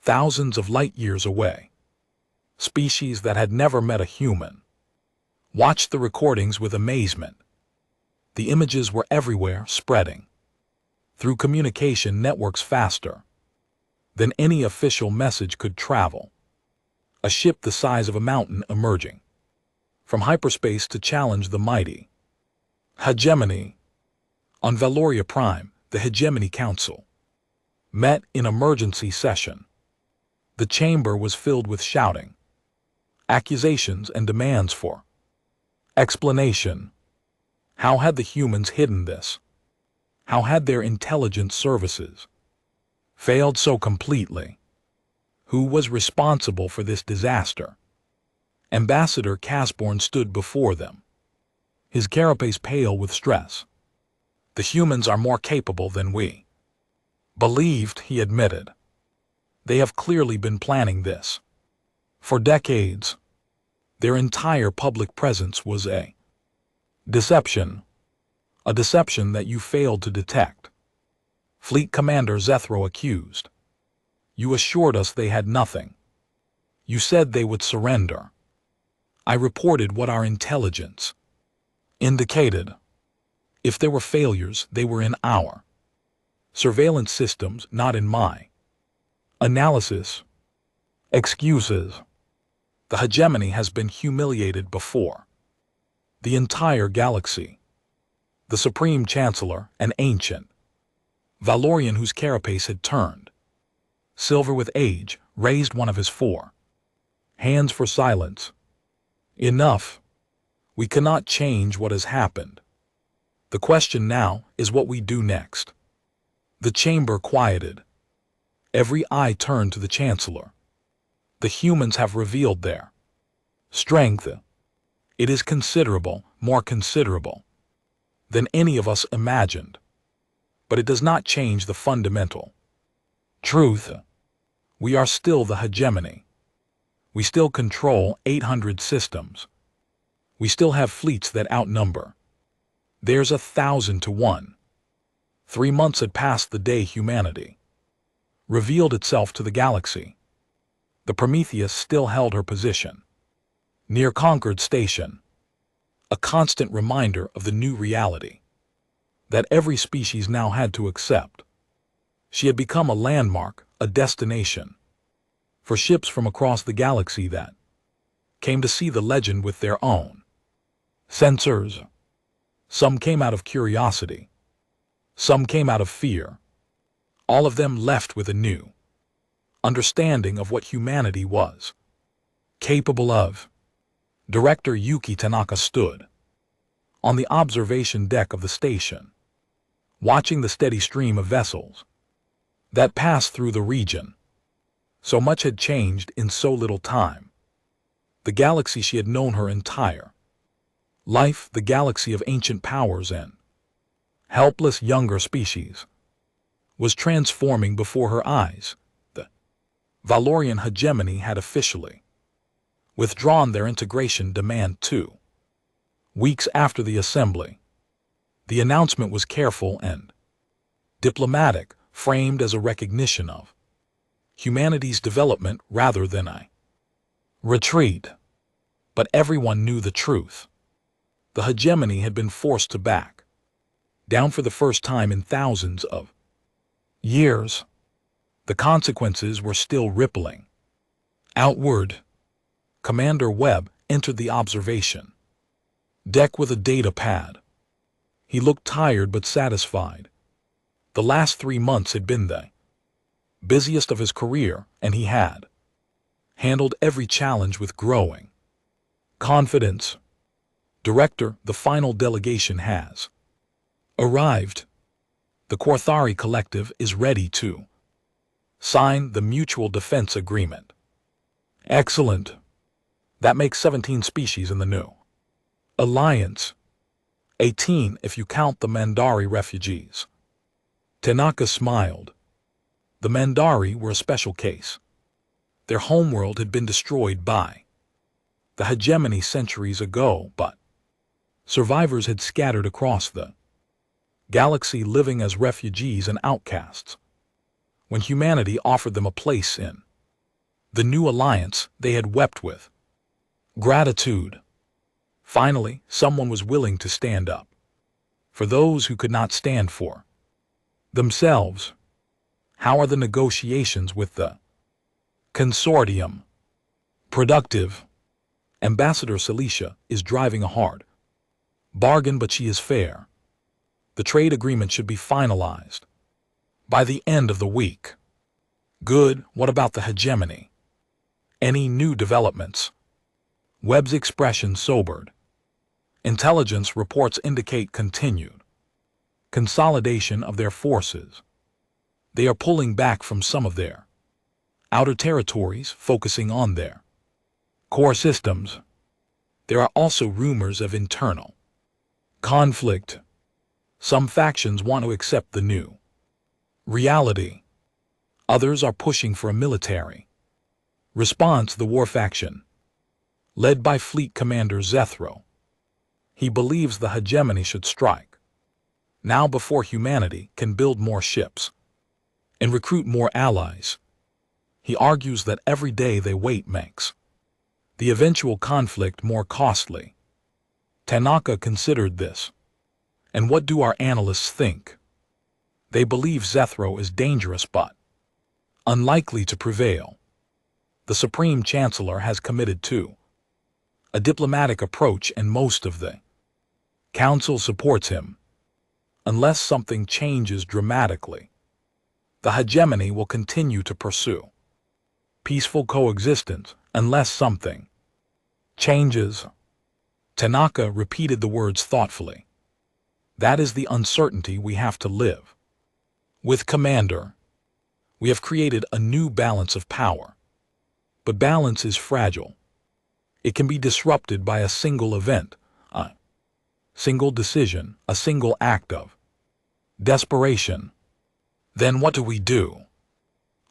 thousands of light years away, species that had never met a human watched the recordings with amazement. The images were everywhere, spreading through communication networks faster than any official message could travel. A ship the size of a mountain emerging from hyperspace to challenge the mighty hegemony. On Valoria Prime, the Hegemony Council met in emergency session. The chamber was filled with shouting, accusations, and demands for explanation. How had the humans hidden this? How had their intelligence services failed so completely? Who was responsible for this disaster? Ambassador Casborn stood before them, his carapace pale with stress. The humans are more capable than we believed, he admitted. They have clearly been planning this for decades. Their entire public presence was a deception that you failed to detect. Fleet Commander Zethro accused. You assured us they had nothing. You said they would surrender. I reported what our intelligence indicated. If there were failures, they were in our surveillance systems, not in my analysis. Excuses. The hegemony has been humiliated before. The entire galaxy. The Supreme Chancellor, an ancient Valorian whose carapace had turned silver with age, raised one of his four hands for silence. Enough. We cannot change what has happened. The question now is what we do next. The chamber quieted. Every eye turned to the Chancellor. The humans have revealed their strength. It is considerable, more considerable than any of us imagined. But it does not change the fundamental truth. We are still the hegemony. We still control 800 systems. We still have fleets that outnumber theirs 1,000 to 1. 3 months had passed the day humanity revealed itself to the galaxy. The Prometheus still held her position near Concord Station, a constant reminder of the new reality that every species now had to accept. She had become a landmark, a destination for ships from across the galaxy that came to see the legend with their own sensors. Some came out of curiosity. Some came out of fear. All of them left with a new understanding of what humanity was capable of. Director Yuki Tanaka stood on the observation deck of the station, watching the steady stream of vessels that passed through the region. So much had changed in so little time. The galaxy she had known her entire life, the galaxy of ancient powers and helpless younger species, was transforming before her eyes. The Valorian hegemony had officially withdrawn their integration demand 2 weeks after the assembly. The announcement was careful and diplomatic, framed as a recognition of humanity's development rather than a retreat. But everyone knew the truth. The hegemony had been forced to back down for the first time in thousands of years. The consequences were still rippling outward. Commander Webb entered the observation deck with a data pad. He looked tired but satisfied. The last 3 months had been the busiest of his career, and he had handled every challenge with growing Confidence. Director, the final delegation has arrived. The Korthari Collective is ready to sign the Mutual Defense Agreement. Excellent. That makes 17 species in the new alliance. 18 if you count the Mandari refugees. Tanaka smiled. The Mandari were a special case. Their homeworld had been destroyed by the hegemony centuries ago, but survivors had scattered across the galaxy, living as refugees and outcasts. When humanity offered them a place in the new alliance, they had wept with gratitude. Finally, someone was willing to stand up for those who could not stand for themselves. How are the negotiations with the consortium? Productive. Ambassador Celicia is driving a hard bargain, but she is fair. The trade agreement should be finalized by the end of the week. Good. What about the hegemony? Any new developments? Webb's expression sobered. Intelligence reports indicate continued consolidation of their forces. They are pulling back from some of their outer territories, focusing on their core systems. There are also rumors of internal conflict. Some factions want to accept the new reality. Others are pushing for a military response. The war faction, led by Fleet Commander Zethro, he believes the hegemony should strike now before humanity can build more ships and recruit more allies. He argues that every day they wait makes the eventual conflict more costly. Tanaka considered this. And what do our analysts think? They believe Zethro is dangerous but unlikely to prevail. The Supreme Chancellor has committed to a diplomatic approach, and most of the Council supports him. Unless something changes dramatically, the hegemony will continue to pursue peaceful coexistence unless something changes. Tanaka repeated the words thoughtfully. That is the uncertainty we have to live with, Commander. We have created a new balance of power. But balance is fragile. It can be disrupted by a single event, a single decision, a single act of desperation. Then what do?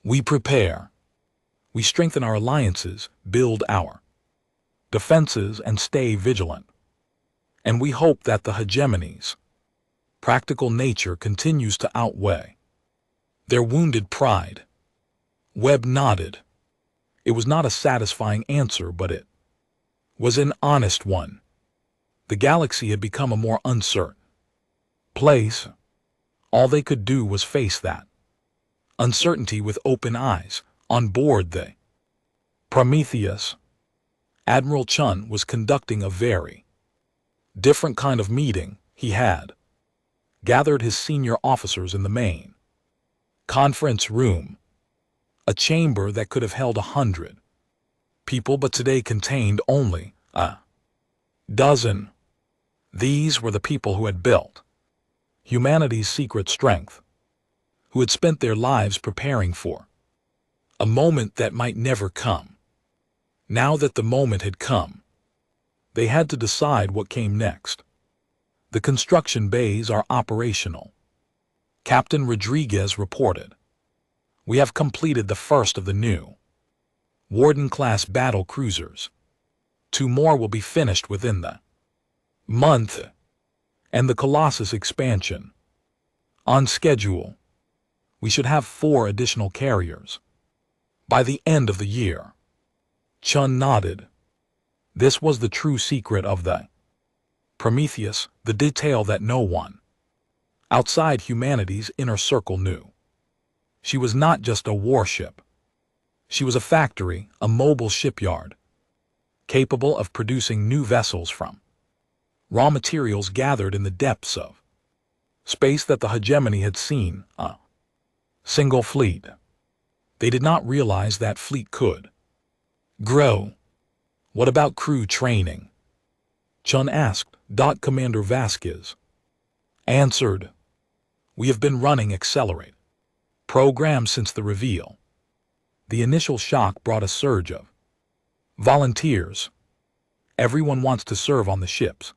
We prepare. We strengthen our alliances, build our defenses, and stay vigilant. And we hope that the hegemony's practical nature continues to outweigh their wounded pride. Webb nodded. It was not a satisfying answer, but it was an honest one. The galaxy had become a more uncertain place. All they could do was face that uncertainty with open eyes. On board the Prometheus, Admiral Chun was conducting a very different kind of meeting. He had gathered his senior officers in the main conference room, a chamber that could have held 100 people but today contained only a dozen. These were the people who had built humanity's secret strength, who had spent their lives preparing for a moment that might never come. Now that the moment had come, they had to decide what came next. The construction bays are operational. Captain Rodriguez reported. We have completed the first of the new Warden-class battle cruisers. 2 more will be finished within the month, and the Colossus expansion on schedule. We should have 4 additional carriers by the end of the year. Chun nodded. This was the true secret of the Prometheus, the detail that no one outside humanity's inner circle knew. She was not just a warship. She was a factory, a mobile shipyard, capable of producing new vessels from raw materials gathered in the depths of space that the hegemony had seen, a single fleet. They did not realize that fleet could grow. What about crew training? Chun asked. Commander Vasquez answered. We have been running Accelerate program since the reveal. The initial shock brought a surge of volunteers. Everyone wants to serve on the ships.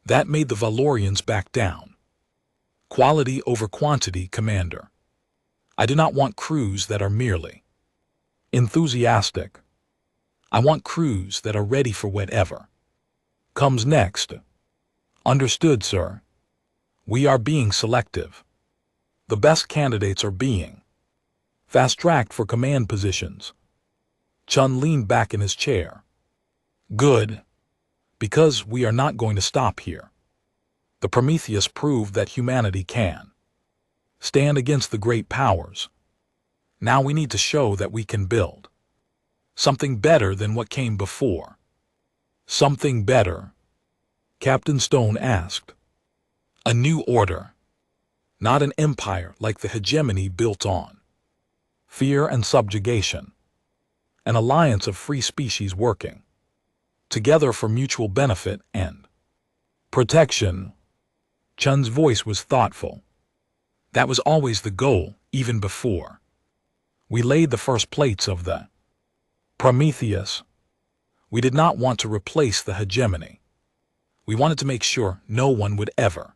That made the Valorians back down. Quality over quantity, Commander. I do not want crews that are merely enthusiastic. I want crews that are ready for whatever comes next. Understood, sir. We are being selective. The best candidates are being fast-tracked for command positions. Chun leaned back in his chair. Good. Because we are not going to stop here. The Prometheus proved that humanity can stand against the great powers. Now we need to show that we can build something better than what came before. Something better? Captain Stone asked. A new order. Not an empire like the hegemony built on fear and subjugation. An alliance of free species working together for mutual benefit and protection. Chun's voice was thoughtful. That was always the goal, even before we laid the first plates of the Prometheus. We did not want to replace the hegemony. We wanted to make sure no one would ever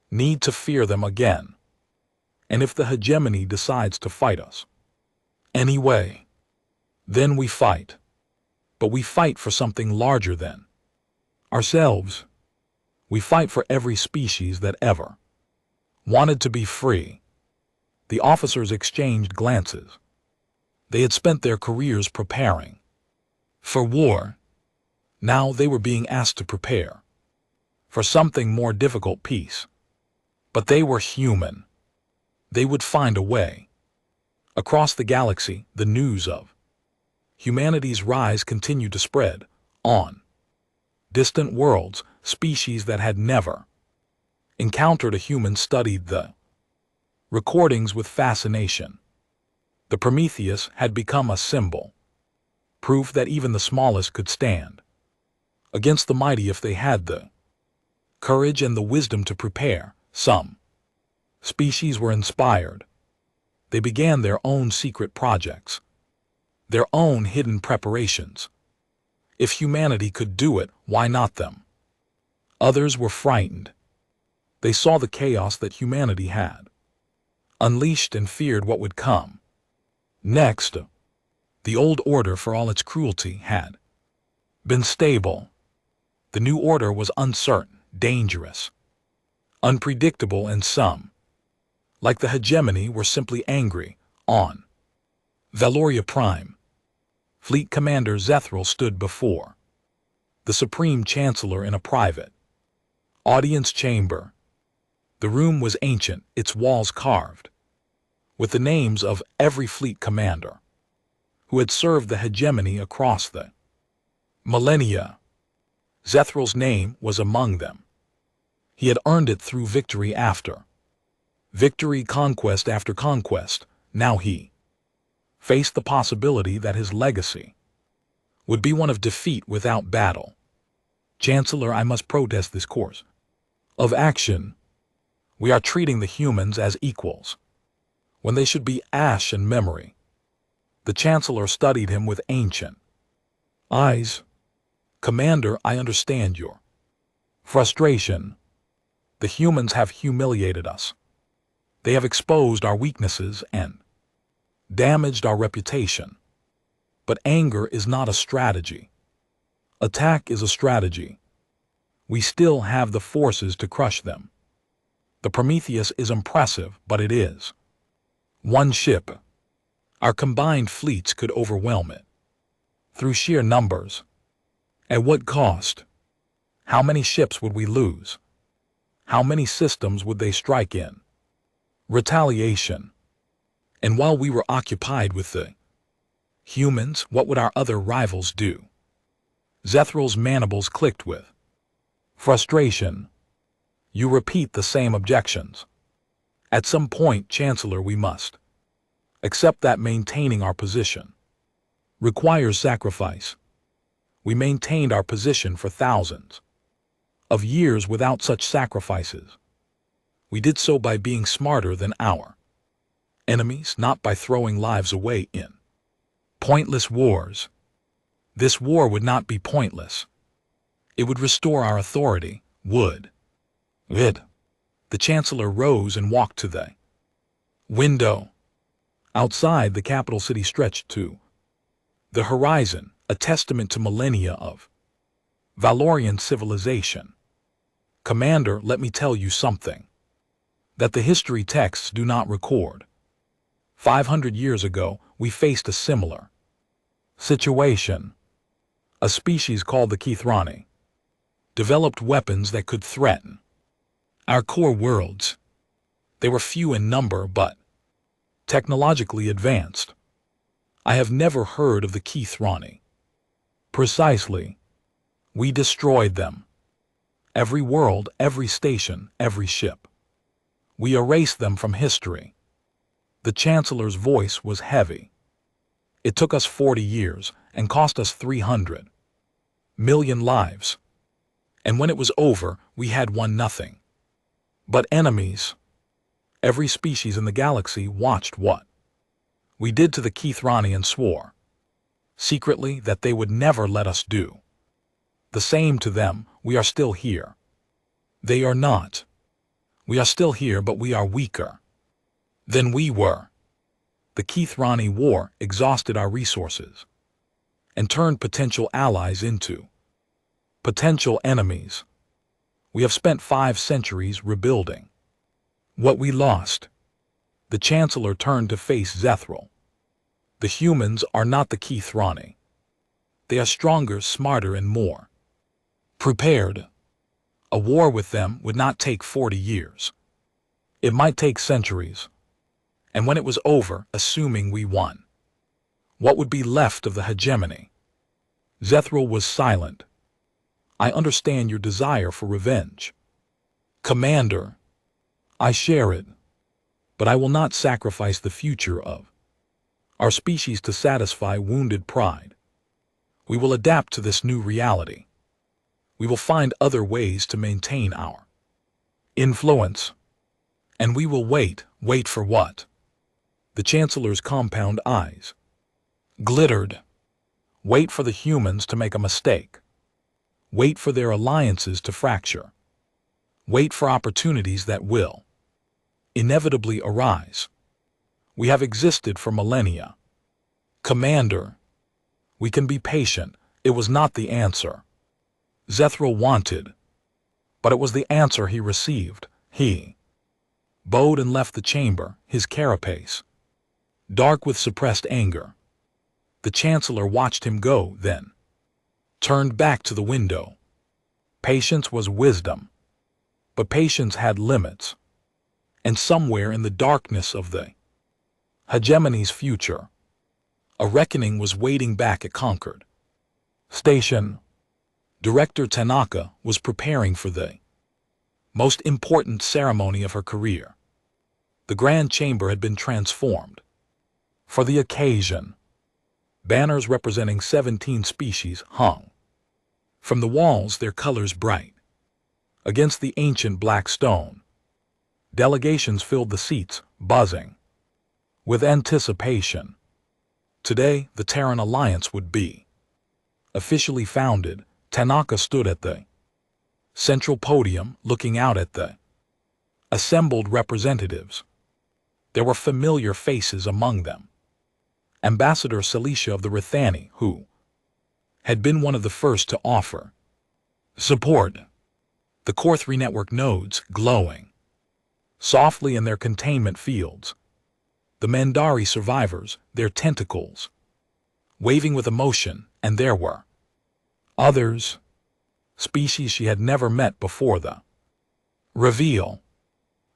need to fear them again. And if the hegemony decides to fight us anyway, then we fight. But we fight for something larger than ourselves. We fight for every species that ever wanted to be free. The officers exchanged glances. They had spent their careers preparing for war. Now they were being asked to prepare for something more difficult, peace. But they were human. They would find a way. Across the galaxy, the news of humanity's rise continued to spread. On distant worlds, species that had never encountered a human studied the recordings with fascination. The Prometheus had become a symbol, proof that even the smallest could stand against the mighty if they had the courage and the wisdom to prepare. Some species were inspired. They began their own secret projects, their own hidden preparations. If humanity could do it, why not them? Others were frightened. They saw the chaos that humanity had unleashed and feared what would come next. The old order, for all its cruelty, had been stable. The new order was uncertain, dangerous, unpredictable, and some, like the hegemony, were simply angry. On Valoria Prime, Fleet Commander Zethral stood before the Supreme Chancellor in a private audience chamber. The room was ancient, its walls carved with the names of every fleet commander who had served the hegemony across the millennia. Zethral's name was among them. He had earned it through victory after victory, conquest after conquest. Now he faced the possibility that his legacy would be one of defeat without battle. Chancellor, I must protest this course of action. We are treating the humans as equals, when they should be ash and memory. The Chancellor studied him with ancient eyes. Commander, I understand your frustration. The humans have humiliated us. They have exposed our weaknesses and damaged our reputation. But anger is not a strategy. Attack is a strategy. We still have the forces to crush them. The Prometheus is impressive, but it is one ship. Our combined fleets could overwhelm it through sheer numbers. At what cost? How many ships would we lose? How many systems would they strike in retaliation? And while we were occupied with the humans, what would our other rivals do? Zethral's mandibles clicked with frustration. You repeat the same objections. At some point, Chancellor, we must accept that maintaining our position requires sacrifice. We maintained our position for thousands of years without such sacrifices. We did so by being smarter than our enemies, not by throwing lives away in pointless wars. This war would not be pointless. It would restore our authority, would it? The Chancellor rose and walked to the window. Outside, the capital city stretched to the horizon, a testament to millennia of Valorian civilization. Commander, let me tell you something that the history texts do not record. 500 years ago, we faced a similar situation. A species called the Kithrani developed weapons that could threaten our core worlds. They were few in number, but technologically advanced. I have never heard of the Kithrani. Precisely. We destroyed them. Every world, every station, every ship. We erased them from history. The Chancellor's voice was heavy. It took us 40 years and cost us 300 million lives. And when it was over, we had won nothing but enemies. Every species in the galaxy watched what we did to the Kithrani and swore secretly that they would never let us do the same to them. We are still here. They are not. We are still here, but we are weaker than we were. The Kithrani war exhausted our resources and turned potential allies into potential enemies. We have spent 5 centuries rebuilding what we lost. The Chancellor turned to face Zethral. The humans are not the Kithrani. They are stronger, smarter, and more prepared. A war with them would not take 40 years. It might take centuries. And when it was over, assuming we won, what would be left of the hegemony? Zethral was silent. I understand your desire for revenge, Commander. I share it. But I will not sacrifice the future of our species to satisfy wounded pride. We will adapt to this new reality. We will find other ways to maintain our influence. And we will wait for what? The Chancellor's compound eyes glittered. Wait for the humans to make a mistake. Wait for their alliances to fracture. Wait for opportunities that will inevitably arise. We have existed for millennia. Commander, we can be patient. It was not the answer Zethral wanted, but it was the answer he received. He bowed and left the chamber, his carapace dark with suppressed anger. The Chancellor watched him go, then turned back to the window. Patience was wisdom, but patience had limits. And somewhere in the darkness of the hegemony's future, a reckoning was waiting back at Concord Station. Director Tanaka was preparing for the most important ceremony of her career. The Grand Chamber had been transformed for the occasion. Banners representing 17 species hung from the walls, their colors bright against the ancient black stone. Delegations filled the seats, buzzing with anticipation. Today, the Terran Alliance would be officially founded. Tanaka stood at the central podium, looking out at the assembled representatives. There were familiar faces among them. Ambassador Celicia of the Rithani, who had been one of the first to offer support. The Core 3 network nodes glowing softly in their containment fields. The Mandari survivors, their tentacles waving with emotion, and there were others, species she had never met before the reveal,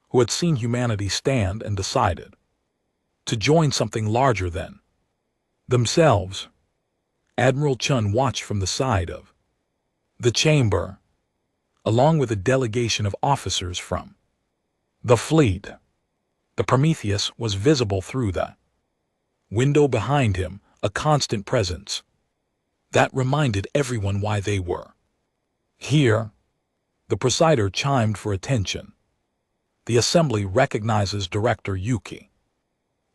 who had seen humanity stand and decided to join something larger than themselves. Admiral Chun watched from the side of the chamber, along with a delegation of officers from the fleet. The Prometheus was visible through the window behind him, a constant presence. That reminded everyone why they were here. The presider chimed for attention. The assembly recognizes Director Yuki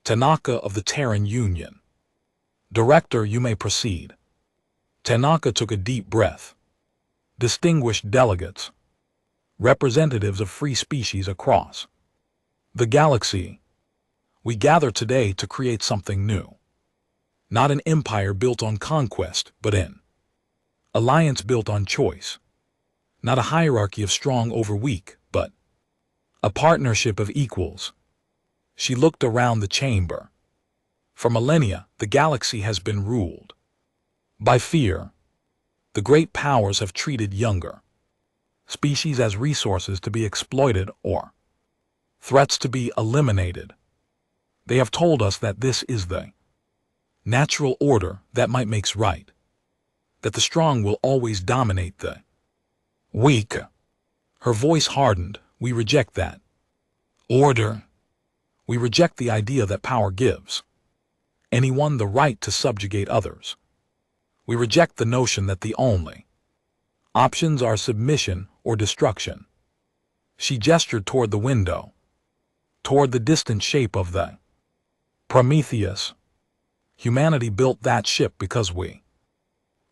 Tanaka of the Terran Union. Director, you may proceed. Tanaka took a deep breath. Distinguished delegates, representatives of free species across the galaxy, we gather today to create something new. Not an empire built on conquest, but an alliance built on choice. Not a hierarchy of strong over weak, but a partnership of equals. She looked around the chamber. For millennia, the galaxy has been ruled by fear. The great powers have treated younger species as resources to be exploited or threats to be eliminated. They have told us that this is the natural order that might makes right, that the strong will always dominate the weak. Her voice hardened. We reject that order. We reject the idea that power gives anyone the right to subjugate others. We reject the notion that the only options are submission or destruction. She gestured toward the window, toward the distant shape of the Prometheus. Humanity built that ship because we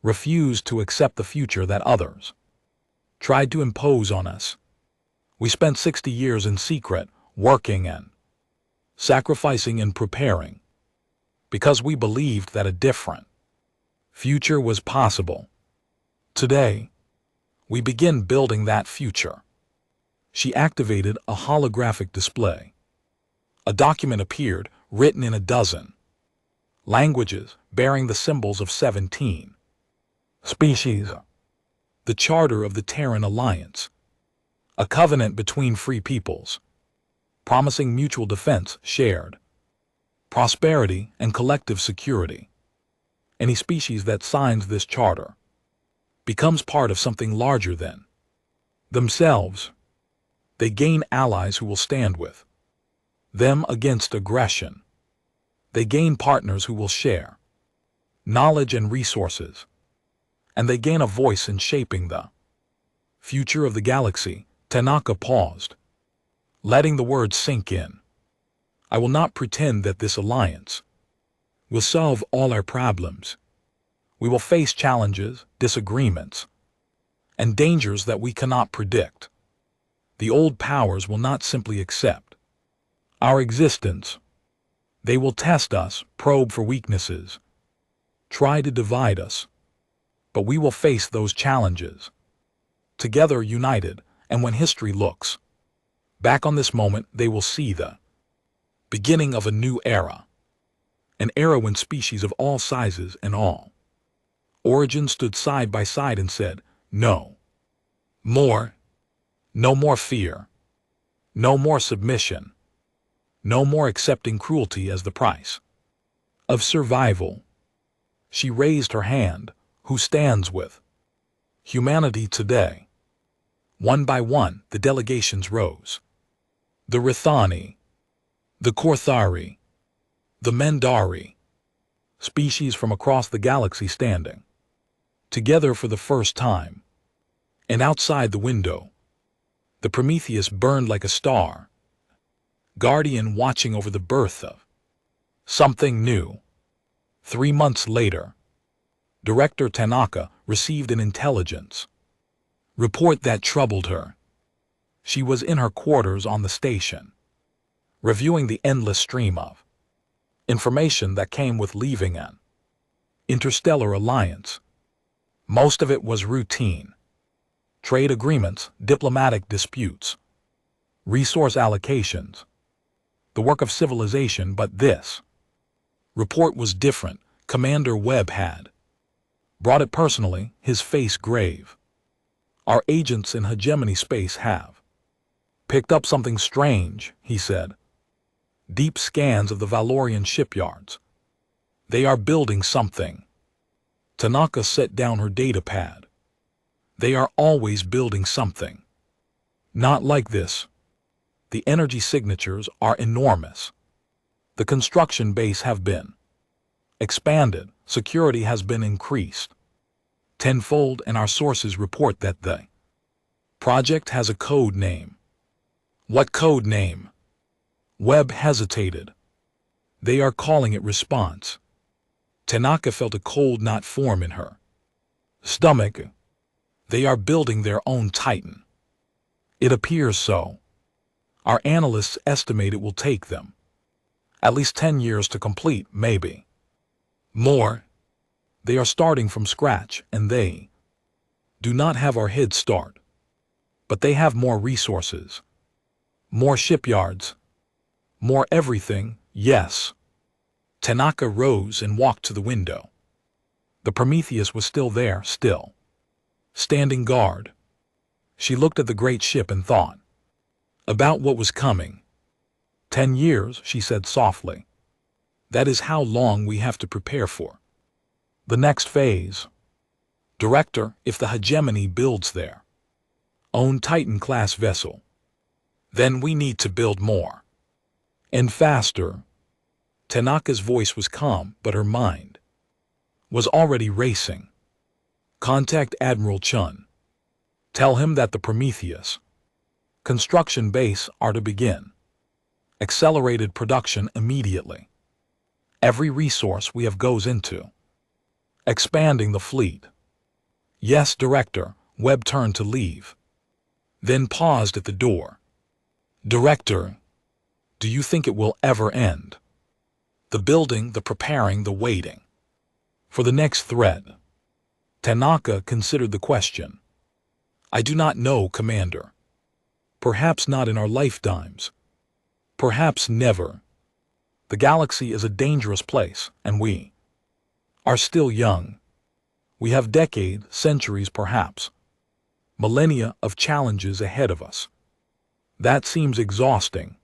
refused to accept the future that others tried to impose on us. We spent 60 years in secret, working and sacrificing and preparing, because we believed that a different future was possible. Today, we begin building that future. She activated a holographic display. A document appeared, written in a dozen languages, bearing the symbols of 17 species. The Charter of the Terran Alliance, a covenant between free peoples, promising mutual defense, shared prosperity, and collective security. Any species that signs this charter becomes part of something larger than themselves. They gain allies who will stand with them against aggression. They gain partners who will share knowledge and resources. And they gain a voice in shaping the future of the galaxy. Tanaka paused, letting the words sink in. I will not pretend that this alliance will solve all our problems. We will face challenges, disagreements, and dangers that we cannot predict. The old powers will not simply accept our existence. They will test us, probe for weaknesses, try to divide us. But we will face those challenges together, united, and when history looks back on this moment, they will see the beginning of a new era. An era when species of all sizes and all origins stood side by side and said, no more, no more fear, no more submission, no more accepting cruelty as the price of survival. She raised her hand. Who stands with humanity today? One by one, the delegations rose. The Rithani, the Korthari, the Mendari, species from across the galaxy standing together for the first time. And outside the window, the Prometheus burned like a star, guardian watching over the birth of something new. 3 months later, Director Tanaka received an intelligence report that troubled her. She was in her quarters on the station, reviewing the endless stream of information that came with leaving an interstellar alliance. Most of it was routine. Trade agreements, diplomatic disputes, resource allocations, the work of civilization. But this report was different. Commander Webb had brought it personally, his face grave. Our agents in hegemony space have picked up something strange, he said. Deep scans of the Valorian shipyards. They are building something. Tanaka set down her data pad. They are always building something. Not like this. The energy signatures are enormous. The construction base have been expanded. Security has been increased. tenfold, and our sources report that the project has a code name. What code name? Webb hesitated. They are calling it Response. Tanaka felt a cold knot form in her stomach. They are building their own Titan. It appears so. Our analysts estimate it will take them at least 10 years to complete, maybe more. They are starting from scratch, and they do not have our head start. But they have more resources, more shipyards, more everything, yes. Tanaka rose and walked to the window. The Prometheus was still there, still standing guard. She looked at the great ship and thought about what was coming. 10 years, she said softly. That is how long we have to prepare for the next phase. Director, if the hegemony builds their own Titan-class vessel, then we need to build more and faster. Tanaka's voice was calm, but her mind was already racing. Contact Admiral Chun. Tell him that the Prometheus construction base are to begin accelerated production immediately. Every resource we have goes into expanding the fleet. Yes, Director. Webb turned to leave, then paused at the door. Director, do you think it will ever end? The building, the preparing, the waiting for the next threat. Tanaka considered the question. I do not know, Commander. Perhaps not in our lifetimes. Perhaps never. The galaxy is a dangerous place, and we are still young. We have decades, centuries perhaps, millennia of challenges ahead of us. That seems exhausting.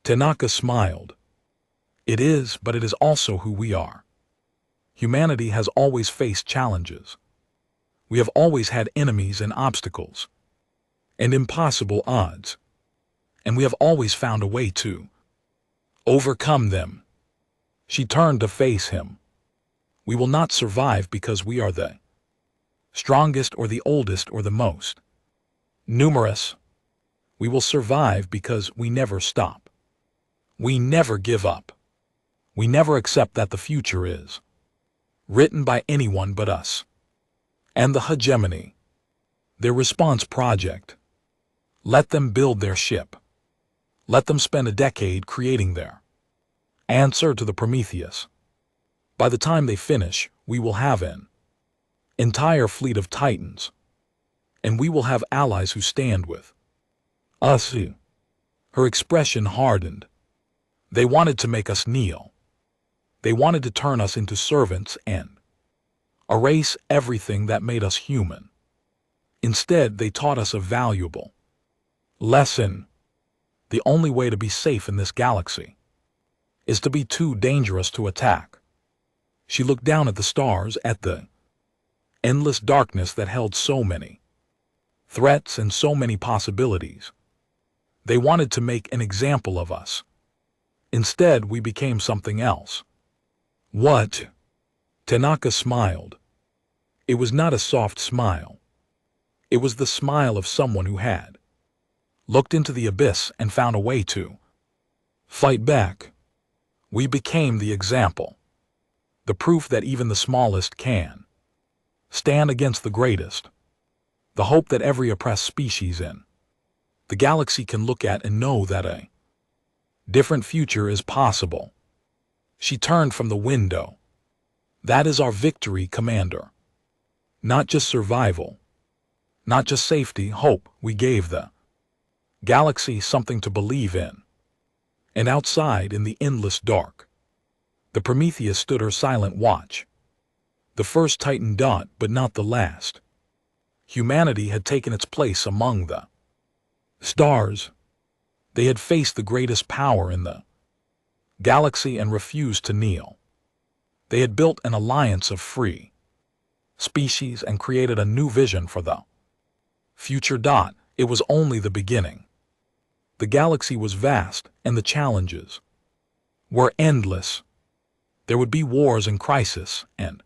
Tanaka smiled. It is, but it is also who we are. Humanity has always faced challenges. We have always had enemies and obstacles, and impossible odds. And we have always found a way to overcome them. She turned to face him. We will not survive because we are the strongest or the oldest or the most numerous. We will survive because we never stop. We never give up. We never accept that the future is written by anyone but us. And the hegemony, their response project. Let them build their ship. Let them spend a decade creating their answer to the Prometheus. By the time they finish, we will have an entire fleet of Titans, and we will have allies who stand with us. Her expression hardened. They wanted to make us kneel. They wanted to turn us into servants and erase everything that made us human. Instead, they taught us a valuable lesson. The only way to be safe in this galaxy is to be too dangerous to attack. She looked down at the stars, at the endless darkness that held so many threats and so many possibilities. They wanted to make an example of us. Instead, we became something else. What? Tanaka smiled. It was not a soft smile. It was the smile of someone who had looked into the abyss and found a way to fight back. We became the example, the proof that even the smallest can stand against the greatest, the hope that every oppressed species in the galaxy can look at and know that a different future is possible. She turned from the window. That is our victory, Commander. Not just survival, not just safety, hope. We gave the galaxy something to believe in. And outside, in the endless dark, the Prometheus stood her silent watch. The first Titan dot, but not the last. Humanity had taken its place among the stars. They had faced the greatest power in the galaxy and refused to kneel. They had built an alliance of free species and created a new vision for the future. It was only the beginning. The galaxy was vast, and the challenges were endless. There would be wars and crisis, and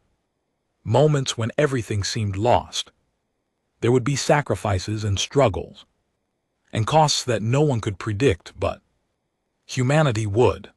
moments when everything seemed lost. There would be sacrifices and struggles, and costs that no one could predict, but humanity would.